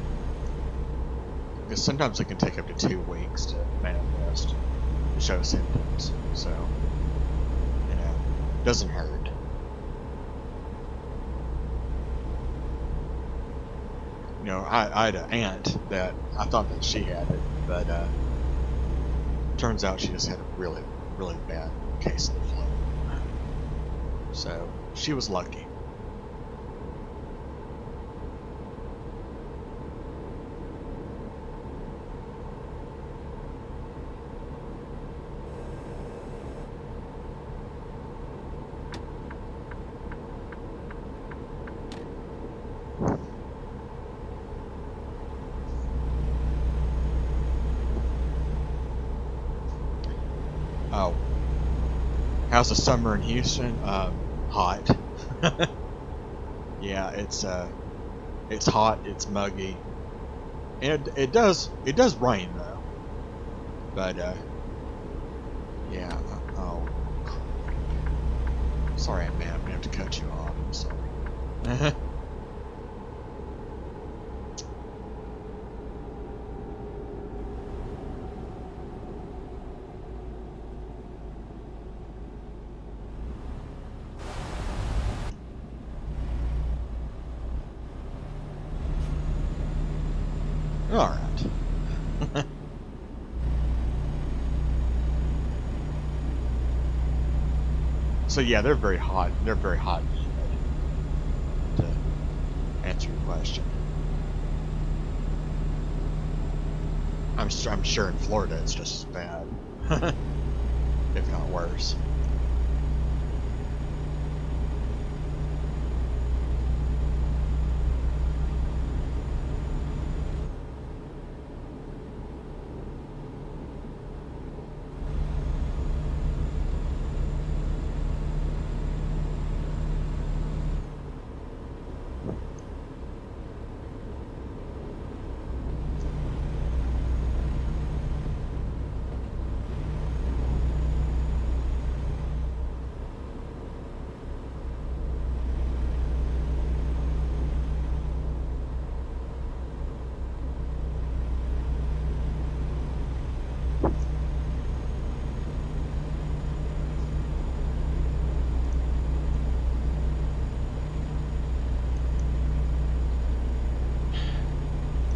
Because sometimes it can take up to 2 weeks to manifest, to show symptoms. So, you know, it doesn't hurt. You know, I had an aunt that I thought that she had it, but turns out she just had a really, really bad case of the flu. So, she was lucky. Oh, how's the summer in Houston? Hot. Yeah, it's hot, it's muggy, and it does rain though. But yeah. Oh, sorry, man. I'm gonna have to cut you off. I'm sorry. All right. So yeah, they're very hot. They're very hot and humid, to answer your question. I'm sure in Florida it's just as bad, if not worse.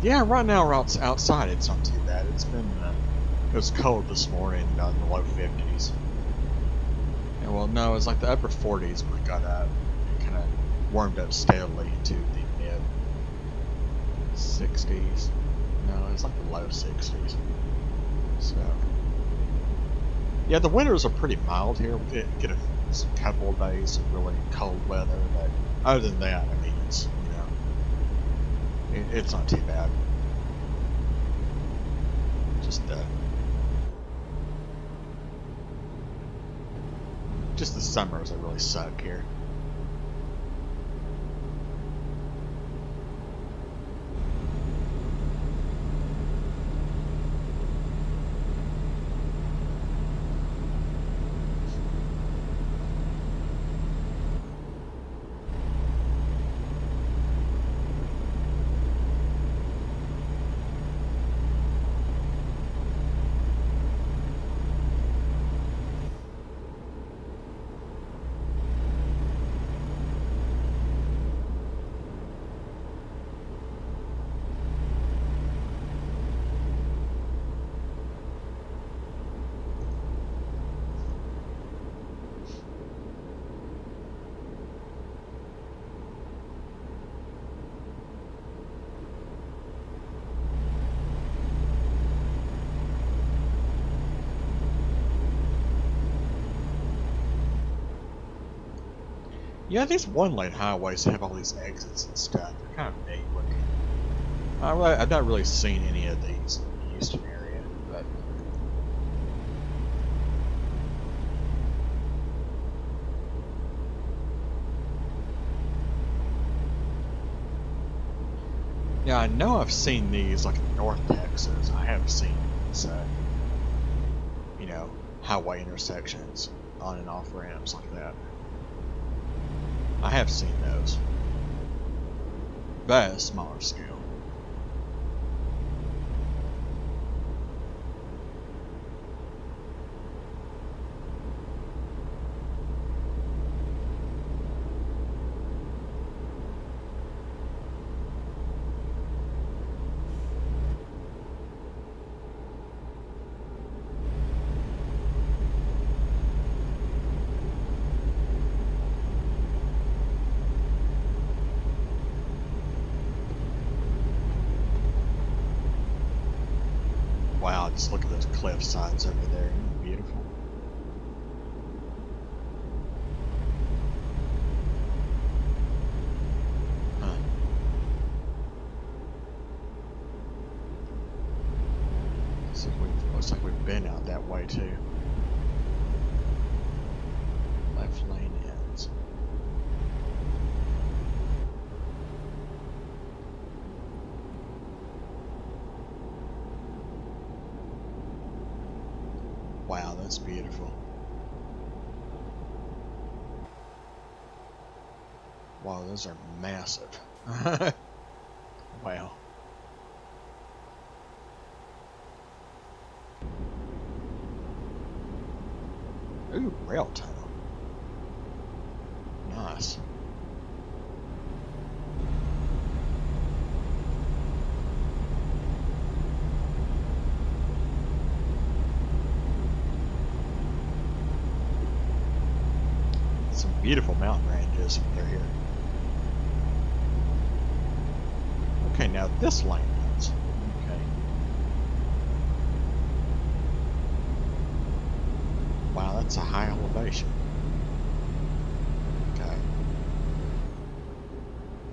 Yeah, right now we're outside. It's not too bad. It was cold this morning, in the low 50s. And well, no, it was like the upper 40s when it got up. It kind of warmed up steadily into the mid 60s. No, it's like the low 60s. So, yeah, the winters are pretty mild here. We get a a couple of days of really cold weather, but other than that, I mean, it's, it's not too bad. Just the summers that really suck here. Yeah, these one-lane highways have all these exits and stuff. They're kind of neat looking. I've not really seen any of these in the Houston area, but yeah, I know I've seen these like in North Texas. I have seen these, highway intersections on and off ramps like that. I have seen those, but at a smaller scale. Wow, just look at those cliff sides over there. Isn't it beautiful? Huh. Looks like we've been out that way too. Left lane ends. Wow, that's beautiful. Wow, those are massive. Wow. Ooh, rail tunnel. Nice. Some beautiful mountain ranges they're here. Okay, now this lane ends. Okay. Wow, that's a high elevation. Okay. I'm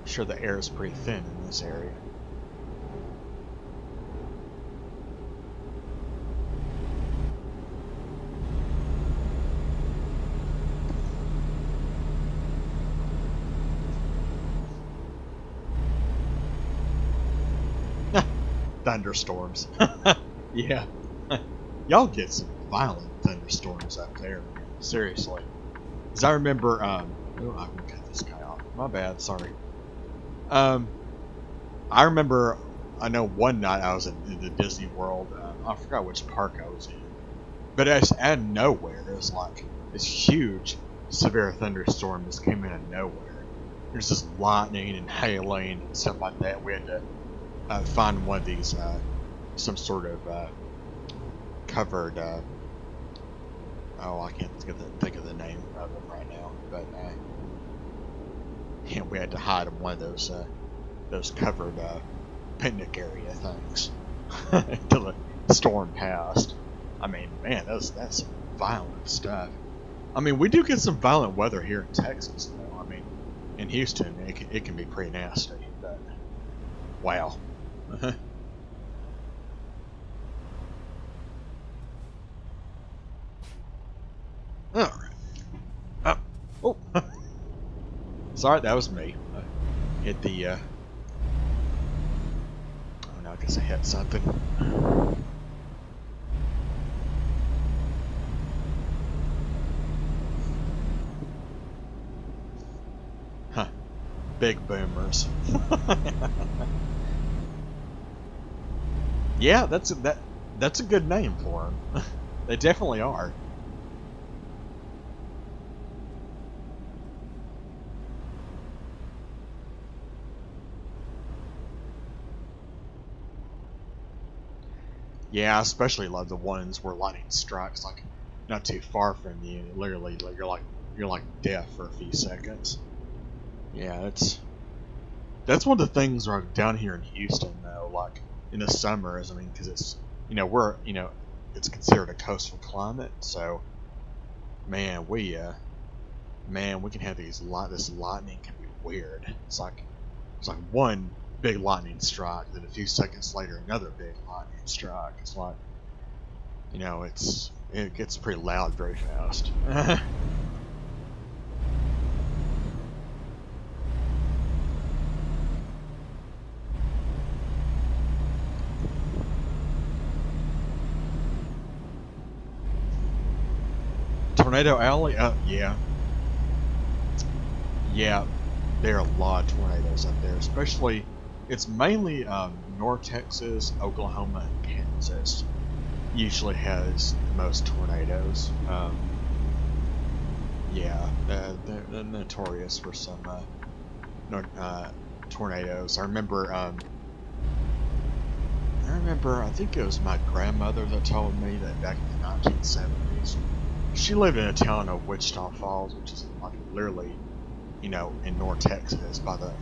sure the air is pretty thin in this area. Thunderstorms. Yeah. Y'all get some violent thunderstorms up there, man. Seriously. Because I remember, oh, I'm gonna cut this guy off. My bad, sorry. I remember, I know one night I was in the Disney World, I forgot which park I was in. But out of nowhere, it was like this huge, severe thunderstorm just came in out of nowhere. There's just lightning and hailing and stuff like that. We had to find one of these, some sort of covered, oh, I can't think of the name of them right now, but yeah, we had to hide in one of those covered picnic area things until the storm passed. I mean, man, that's some violent stuff. I mean, we do get some violent weather here in Texas, though. I mean, in Houston, it can be pretty nasty. But wow. All right. Oh. Sorry, that was me. I hit the. Oh no, I guess I hit something. Huh. Big boomers. Yeah, that's a good name for them. They definitely are. Yeah, I especially love the ones where lightning strikes like not too far from you. Literally, like you're like deaf for a few seconds. Yeah, that's one of the things right down here in Houston though. Like in the summers, I mean, because it's we're it's considered a coastal climate, so man we can have this lightning can be weird. It's like one big lightning strike, then a few seconds later another big lightning strike. It's like it gets pretty loud very fast. Tornado Alley? Yeah, there are a lot of tornadoes up there, especially, it's mainly North Texas, Oklahoma, and Kansas usually has the most tornadoes. Yeah, they're notorious for some tornadoes. I think it was my grandmother that told me that back in the 1970s, she lived in a town of Wichita Falls, which is like literally, in North Texas by the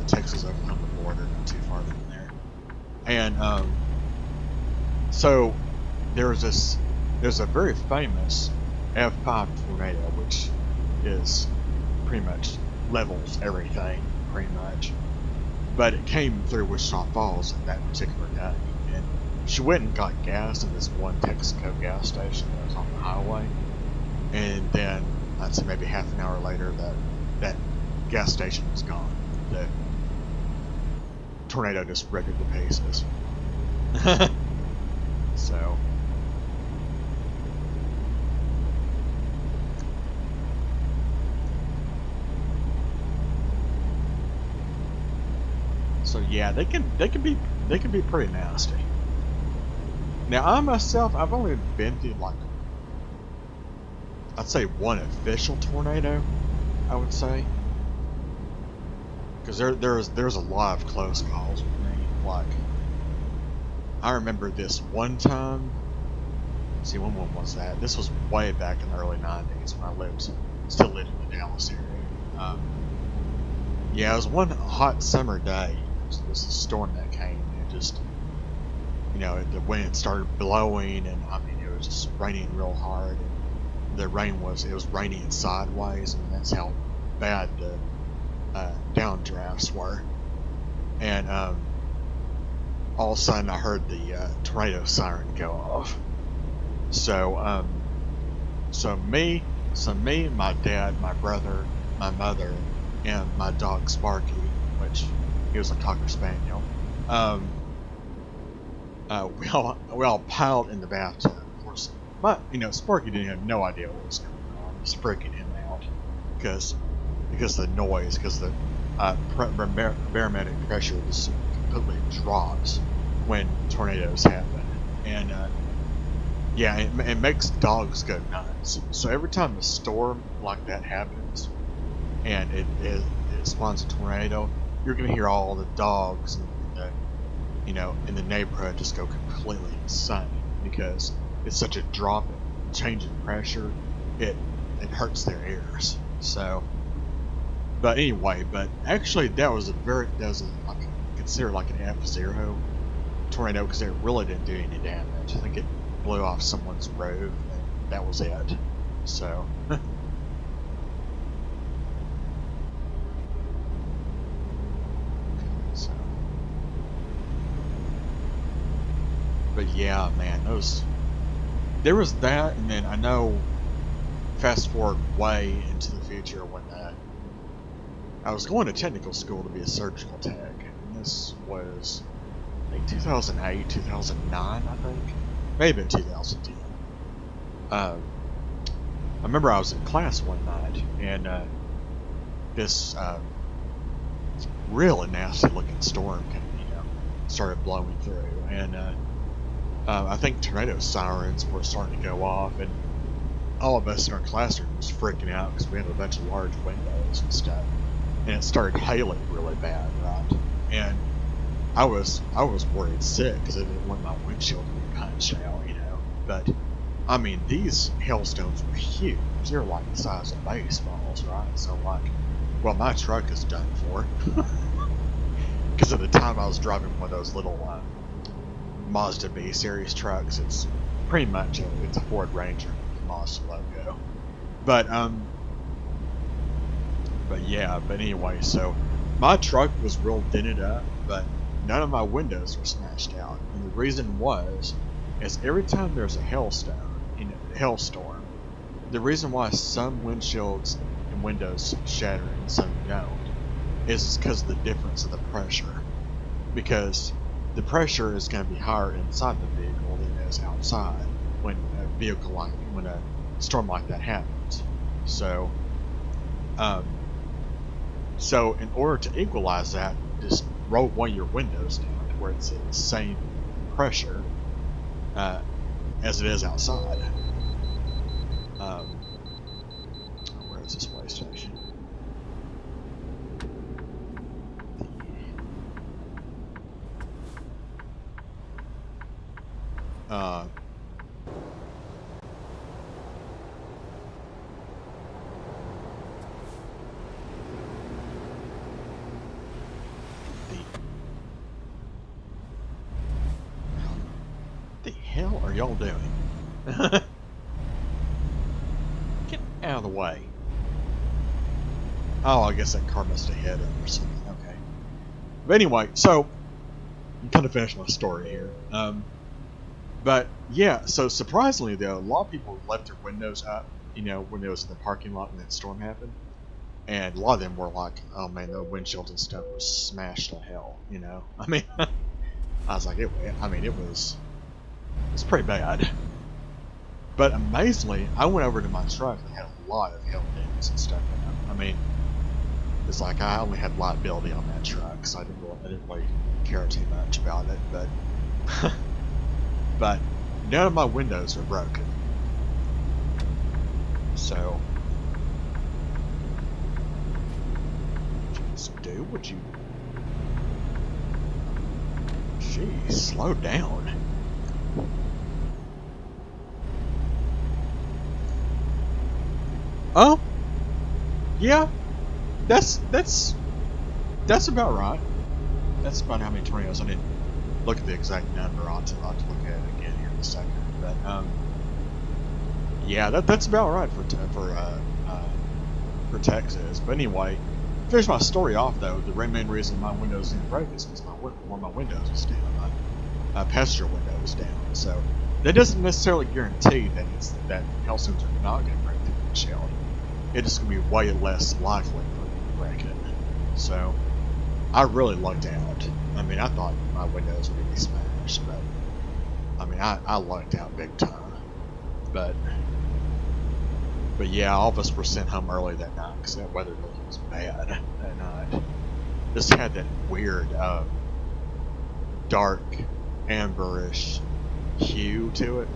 Texas-Oklahoma border, not too far from there. And so there's a very famous F5 tornado, which is pretty much levels everything, pretty much. But it came through Wichita Falls that particular day, and she went and got gas at this one Texaco gas station that was on the highway, and then I'd say maybe half an hour later that gas station was gone. The tornado just ripped it to pieces. So yeah, they can be pretty nasty. Now I myself, I've only been through like, I'd say one official tornado, I would say, because there's a lot of close calls with me. Like I remember this one time. See, when one was that? This was way back in the early '90s when I still lived in the Dallas area. Yeah, it was one hot summer day. There was a storm that came, and it just, the wind started blowing, and I mean, it was just raining real hard. And it was raining sideways, and that's how bad the downdrafts were. And all of a sudden, I heard the tornado siren go off. So me, my dad, my brother, my mother, and my dog Sparky, which he was a Cocker Spaniel. We all piled in the bathtub. Of course, Sparky didn't have no idea what was going on. It was freaking him out because the noise, because the barometric pressure just completely drops when tornadoes happen, and yeah, it makes dogs go nuts. So every time a storm like that happens, and it spawns a tornado, you're gonna hear all the dogs in the neighborhood just go completely insane because it's such a change in pressure. It hurts their ears. So, but anyway, actually that was considered like an F0 tornado because it really didn't do any damage. I think it blew off someone's roof, and that was it. So. So. But yeah, man, there was that, and then I know, fast forward way into the future when I was going to technical school to be a surgical tech, and this was like 2008, 2009, I think, maybe in 2010. I remember I was in class one night, and this really nasty looking storm started blowing through, and I think tornado sirens were starting to go off, and all of us in our classroom was freaking out because we had a bunch of large windows and stuff, and it started hailing really bad, right? And I was worried sick because I didn't want my windshield to be punched out, But I mean, these hailstones were huge. They're like the size of baseballs, right? So like, well, my truck is done for because at the time I was driving one of those little Mazda B series trucks. It's pretty much it's a Ford Ranger with the Mazda logo. But anyway, so my truck was real dented up, but none of my windows were smashed out. And the reason is every time there's a hailstorm, the reason why some windshields and windows shatter and some don't is because of the difference of the pressure. Because the pressure is going to be higher inside the vehicle than it is outside when a storm like that happens. So, in order to equalize that, just roll one of your windows down to where it's at the same pressure as it is outside. Where is this way station? The hell are y'all doing? Get out of the way. Oh, I guess that car must have hit him or something. Okay. But anyway, so I'm kind of finished my story here. But yeah, so surprisingly though, a lot of people left their windows up, when it was in the parking lot when that storm happened. And a lot of them were like, oh man, the windshield and stuff was smashed to hell, I mean, I was like, it was pretty bad. But amazingly, I went over to my truck and had a lot of hail damage and stuff in it. I mean, it's like I only had liability on that truck, so I didn't really care too much about it. But but none of my windows are broken. So, jeez, dude, would you? Jeez, slow down. Oh, yeah, that's about right. That's about how many tornadoes. I didn't look at the exact number. I'll have to look at it again here in a second. But yeah, that's about right for Texas. But anyway, to finish my story off though, the main reason my windows didn't break is because one of my windows was down. My passenger window was down. So that doesn't necessarily guarantee that hailstones are not going to break the windshield. It's just going to be way less likely for them to break it. So I really lucked out. I mean, I thought my windows were going to be smashed, but I mean, I lucked out big time. But yeah, all of us were sent home early that night because that weather really was bad that night. Just had that weird, dark, amberish hue to it,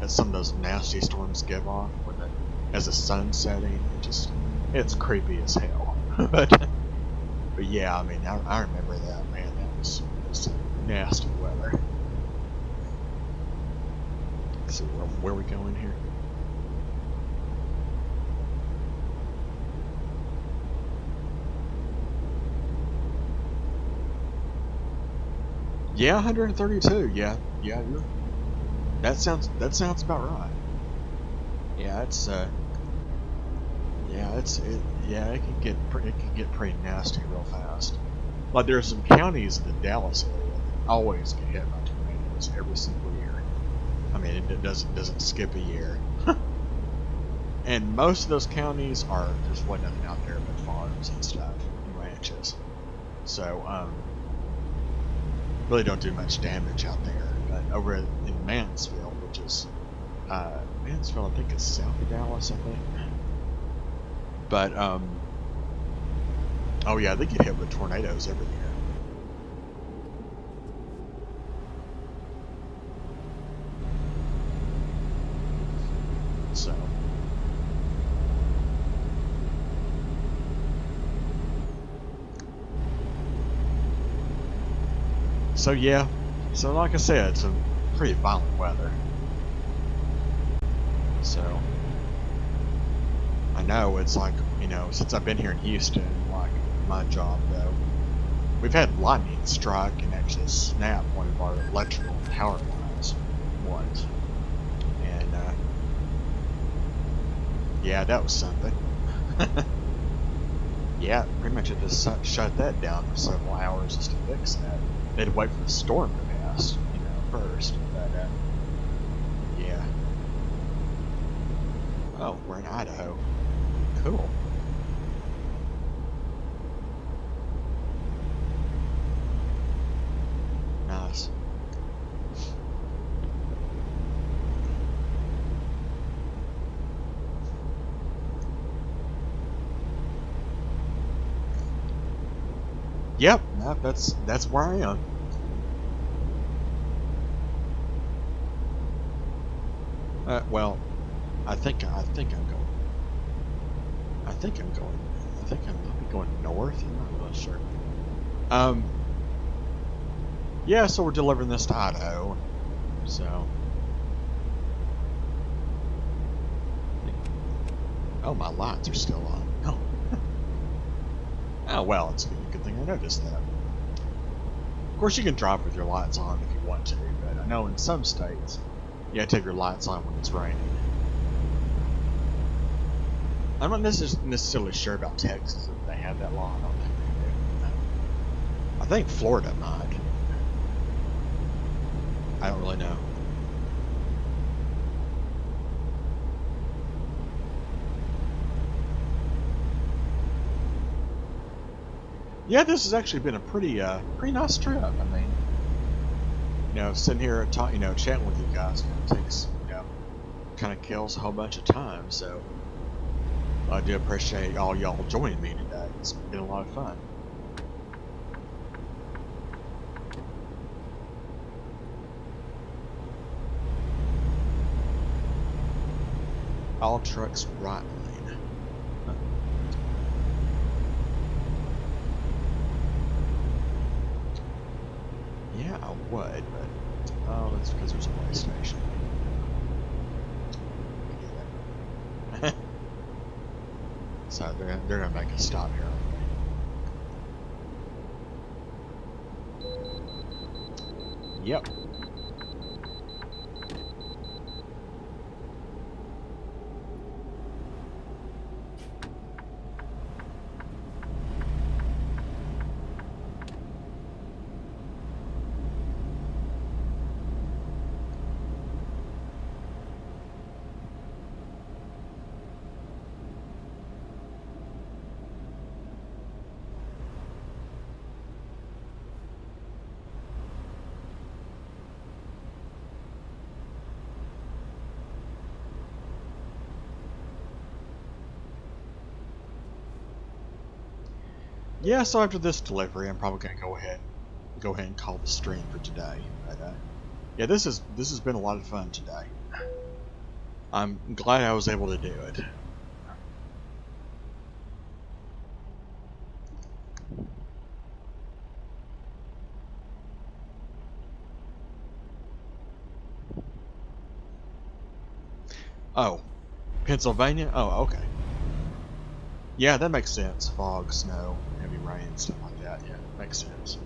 that some of those nasty storms give off as the sun's setting. It's creepy as hell. but yeah, I mean, I remember that, man. That was nasty weather. Let's see where are we going here? Yeah, 132. Yeah, that sounds about right. Yeah, it can get pretty nasty real fast. Like there's some counties in the Dallas area that always get hit by tornadoes every single year. I mean, it doesn't skip a year. And most of those counties are there's really nothing out there but farms and stuff and ranches. So really don't do much damage out there. But over in Mansfield, which is Mansfield, I think it's south of Dallas, I think. But oh yeah, they get hit with tornadoes every year. So yeah, so like I said, it's some pretty violent weather. So I know it's like, you know, since I've been here in Houston, like my job though, we've had lightning strike and actually snap one of our electrical power lines once. And yeah, that was something. Yeah, pretty much had to shut that down for several hours just to fix that. They'd wait for the storm to pass, you know, first. But yeah. Oh, we're in Idaho. Cool. Nice. Yep, that's where I am. Well, I think I'm going. I think I might be going north. I'm not really sure. Um. Yeah, so we're delivering this to Idaho. So. Oh, my lights are still on. Oh. Oh well, it's a good thing I noticed that. Of course, you can drive with your lights on if you want to, but I know in some states you gotta take your lights on when it's raining. I'm not necessarily sure about Texas if they have that law. I don't think they do. I think Florida might. I don't really know. Yeah, this has actually been a pretty nice trip. I mean, you know, sitting here chatting with you guys kind of kills a whole bunch of time. So I do appreciate all y'all joining me today. It's been a lot of fun. All trucks right lane. Yeah, I would, but oh, that's because there's a way station. So they're gonna make a stop here. Yep. Yeah, so after this delivery, I'm probably gonna go ahead and call the stream for today. But yeah, this has been a lot of fun today. I'm glad I was able to do it. Oh, Pennsylvania? Oh, okay. Yeah, that makes sense. Fog, snow, heavy rain, stuff like that. Yeah, makes sense.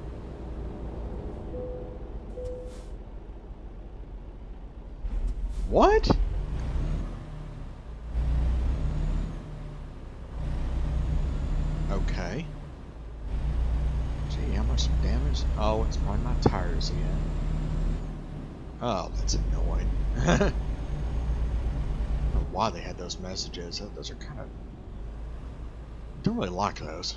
What? how much damage? Oh, it's probably my tires again. Oh, that's annoying. I don't know why they had those messages. Those are kind of... don't really like those.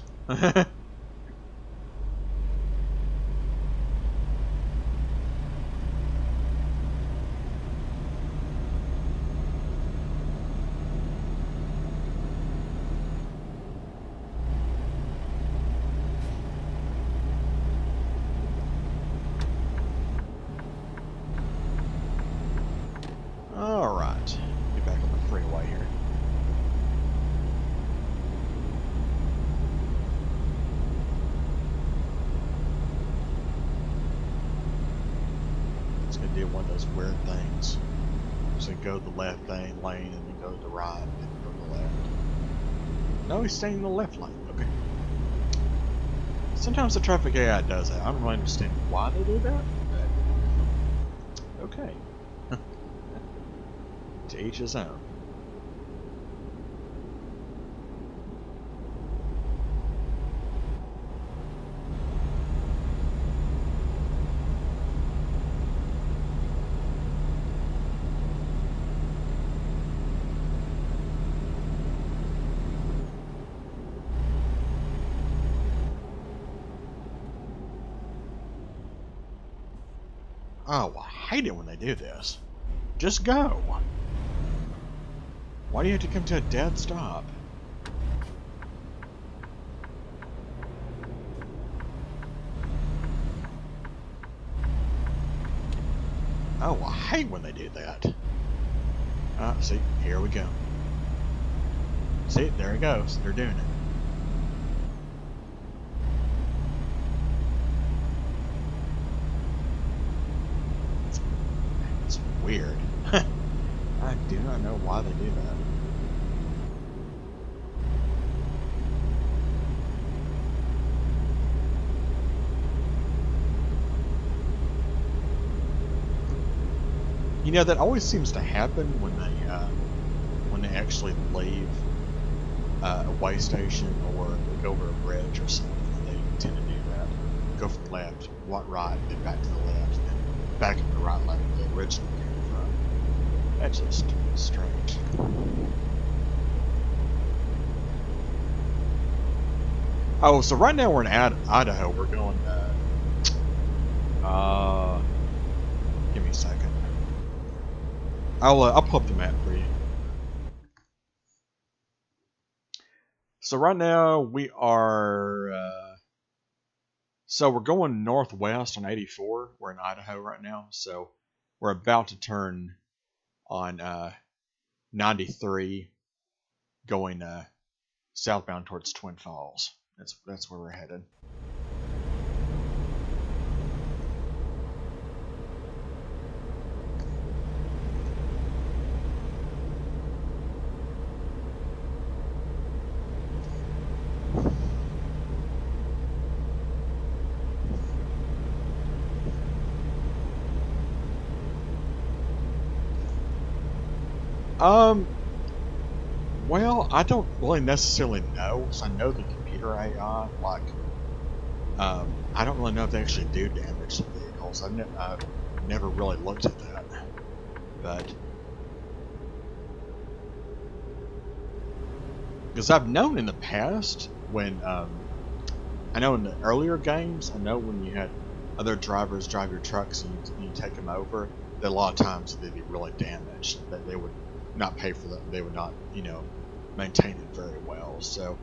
Alright, get back on the freeway here. It's gonna do one of those weird things. So go to the left lane and then go to the right and then go to the left. No, he's staying in the left lane. Okay. Sometimes the traffic AI does that. I don't really understand why they do that, but okay. To each his own. Oh, I hate it when they do this. Just go. Why do you have to come to a dead stop? Oh, I hate when they do that. See, here we go. See, there it goes. They're doing it. It's weird. I do not know why they do that. You know, that always seems to happen when they actually leave a way station or go over a bridge or something. They tend to do that. Go from the left, right, then back to the left, then back in the right lane they originally came from. That's just strange. Oh, so right now we're in Idaho. We're going. Give me a second. I'll pull up the map for you. So right now we are. So we're going northwest on 84. We're in Idaho right now. So we're about to turn on 93, going southbound towards Twin Falls. That's where we're headed. Well, I don't really necessarily know, because I know the computer AI, like, I don't really know if they actually do damage to vehicles. I've never really looked at that, but, because I've known in the past, when, I know in the earlier games, I know when you had other drivers drive your trucks and you take them over, that a lot of times they'd be really damaged, that they would not pay for them, they would not, maintain it very well. So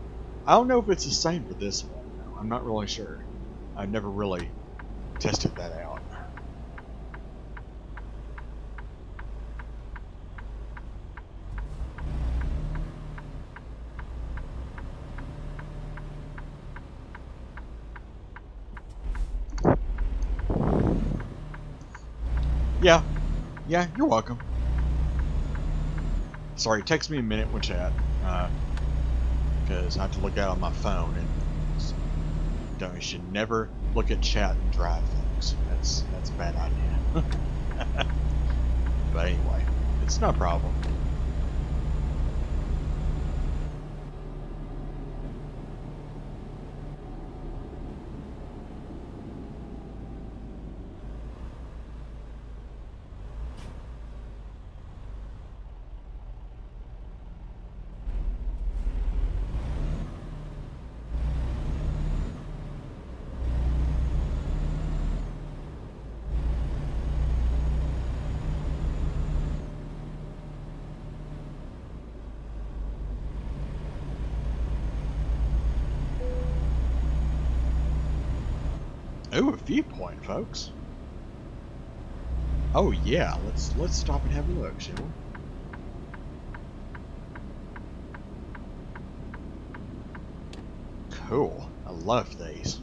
I don't know if it's the same for this one. I'm not really sure. I've never really tested that out. Yeah, you're welcome. Sorry, it takes me a minute with chat, because I have to look out on my phone, and you should never look at chat and drive things. That's a bad idea. But anyway, it's no problem. Oh, a viewpoint, folks. Oh yeah, let's stop and have a look, shall we? Cool. I love these.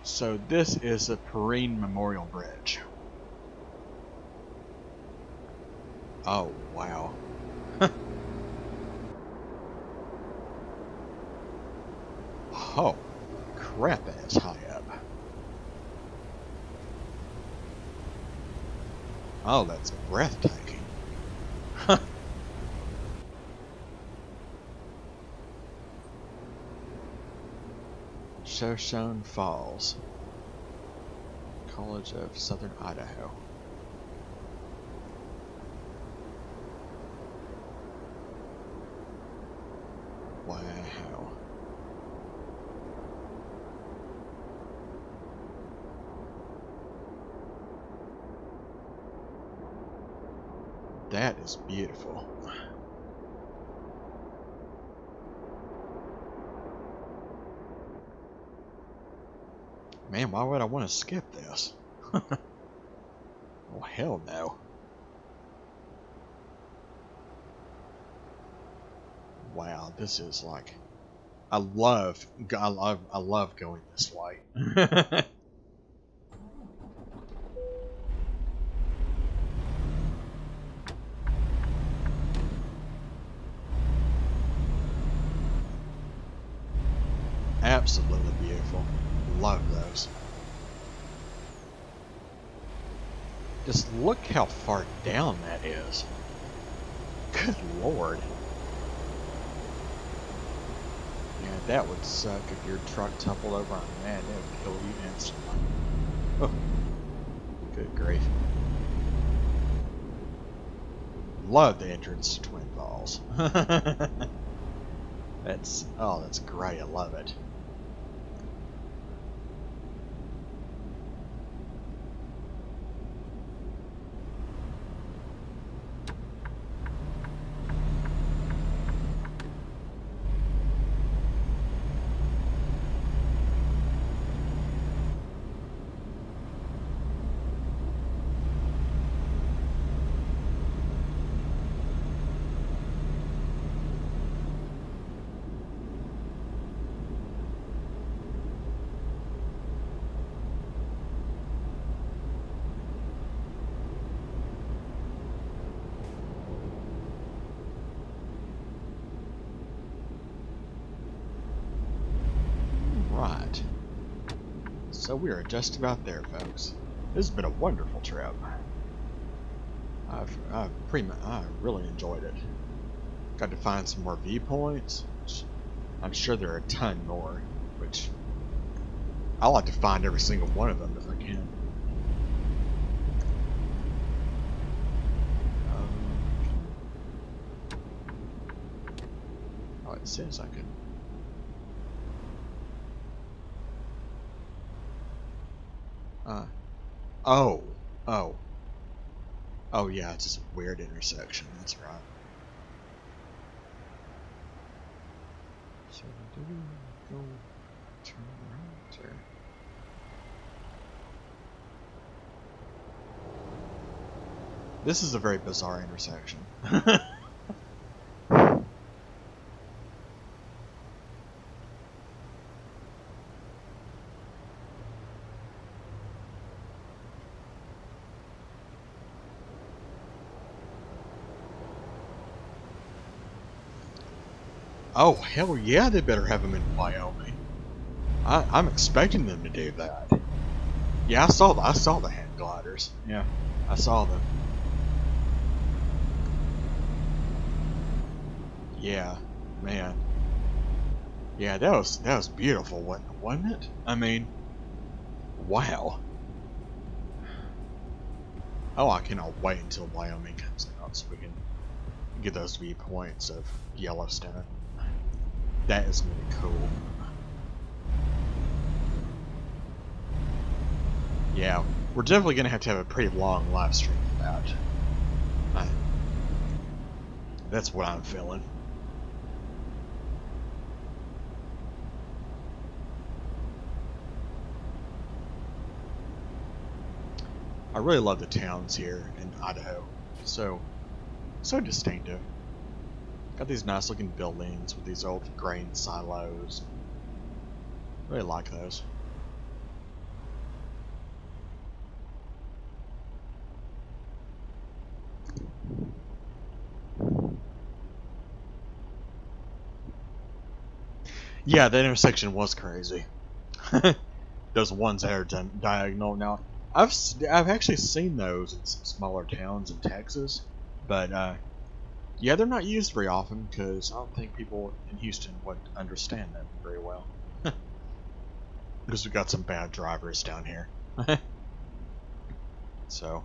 So this is the Perrine Memorial Bridge. Oh, wow. Oh, crap, that's high up. Oh, that's breathtaking. Shoshone Falls, College of Southern Idaho. Wow. That is beautiful. Man, why would I want to skip this? Oh, hell no. Wow, this is like... I love going this way. Absolutely beautiful. Love those. Just look how far down that is. Good lord. Yeah, that would suck if your truck toppled over on that. That would kill you instantly. Oh, good grief. Love the entrance to Twin Falls. That's great. I love it. Right. So we are just about there, folks. This has been a wonderful trip. I really enjoyed it. Got to find some more viewpoints. Which I'm sure there are a ton more, which I like to find every single one of them if I can. Oh, it says I can. Oh, oh, oh yeah, it's just a weird intersection. That's right. So do we go turn right or? This is a very bizarre intersection. Oh, hell yeah, they better have them in Wyoming. I'm expecting them to do that. Yeah, I saw the hand gliders. Yeah, I saw them. Yeah, man. Yeah, that was beautiful, wasn't it? I mean, wow. Oh, I cannot wait until Wyoming comes out so we can get those viewpoints of Yellowstone. That is gonna be cool. Yeah, we're definitely gonna have to have a pretty long live stream for that. That's what I'm feeling. I really love the towns here in Idaho. So distinctive. Got these nice looking buildings with these old grain silos. Really like those. Yeah, that intersection was crazy. Those ones that are diagonal. Now, I've actually seen those in some smaller towns in Texas, but yeah, they're not used very often because I don't think people in Houston would understand them very well. Because we've got some bad drivers down here. So.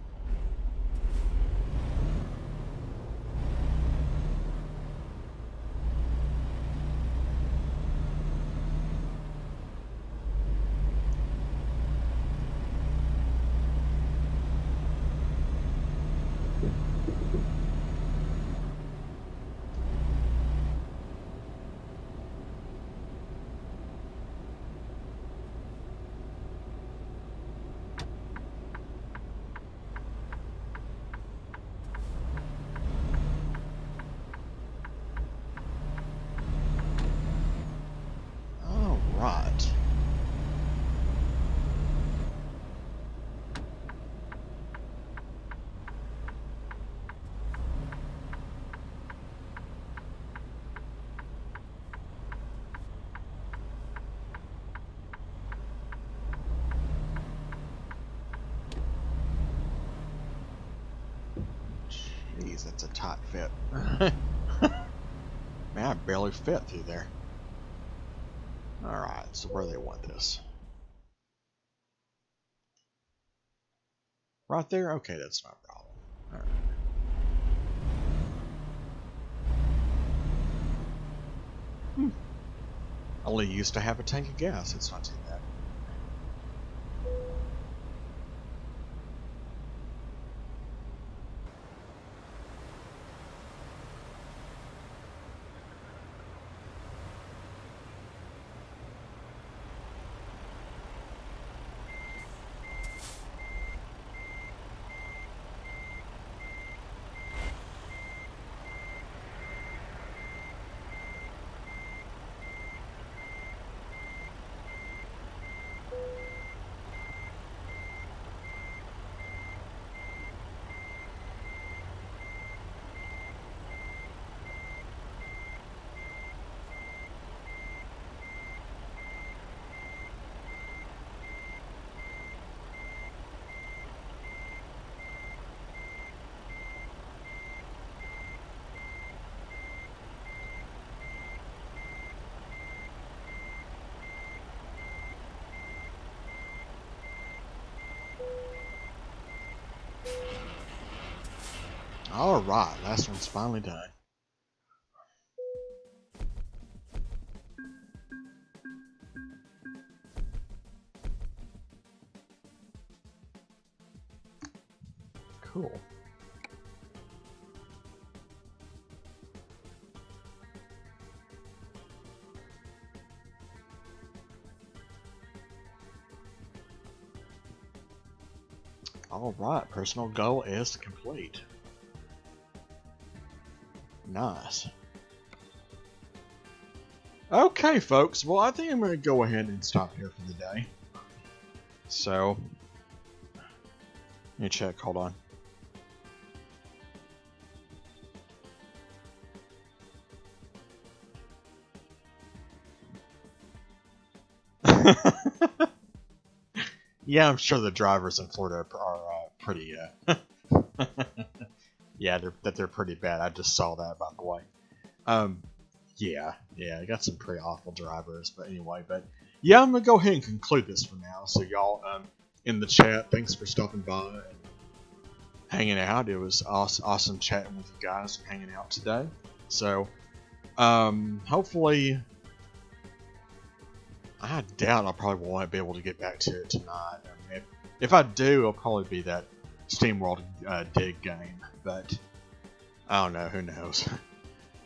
All right. Jeez, that's a tight fit. Man, I barely fit through there. Alright, so where do they want this? Right there? Okay, that's not a problem. Alright. I only used to have a tank of gas, it's not too bad. Alright, last one's finally done. Cool. Alright, personal goal is complete. Nice. Okay, folks. Well, I think I'm going to go ahead and stop here for the day. So, let me check. Hold on. Yeah, I'm sure the drivers in Florida are pretty. Yeah, they're pretty bad. I just saw that, by the way. Yeah, I got some pretty awful drivers. But anyway, yeah, I'm gonna go ahead and conclude this for now. So y'all, in the chat, thanks for stopping by and hanging out. It was awesome chatting with you guys and hanging out today. So, hopefully, I doubt I probably won't be able to get back to it tonight. I mean, If I do, it'll probably be that SteamWorld Dig game, but I don't know. Who knows?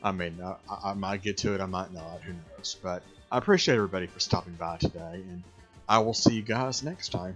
I mean, I might get to it, I might not. Who knows? But I appreciate everybody for stopping by today, and I will see you guys next time.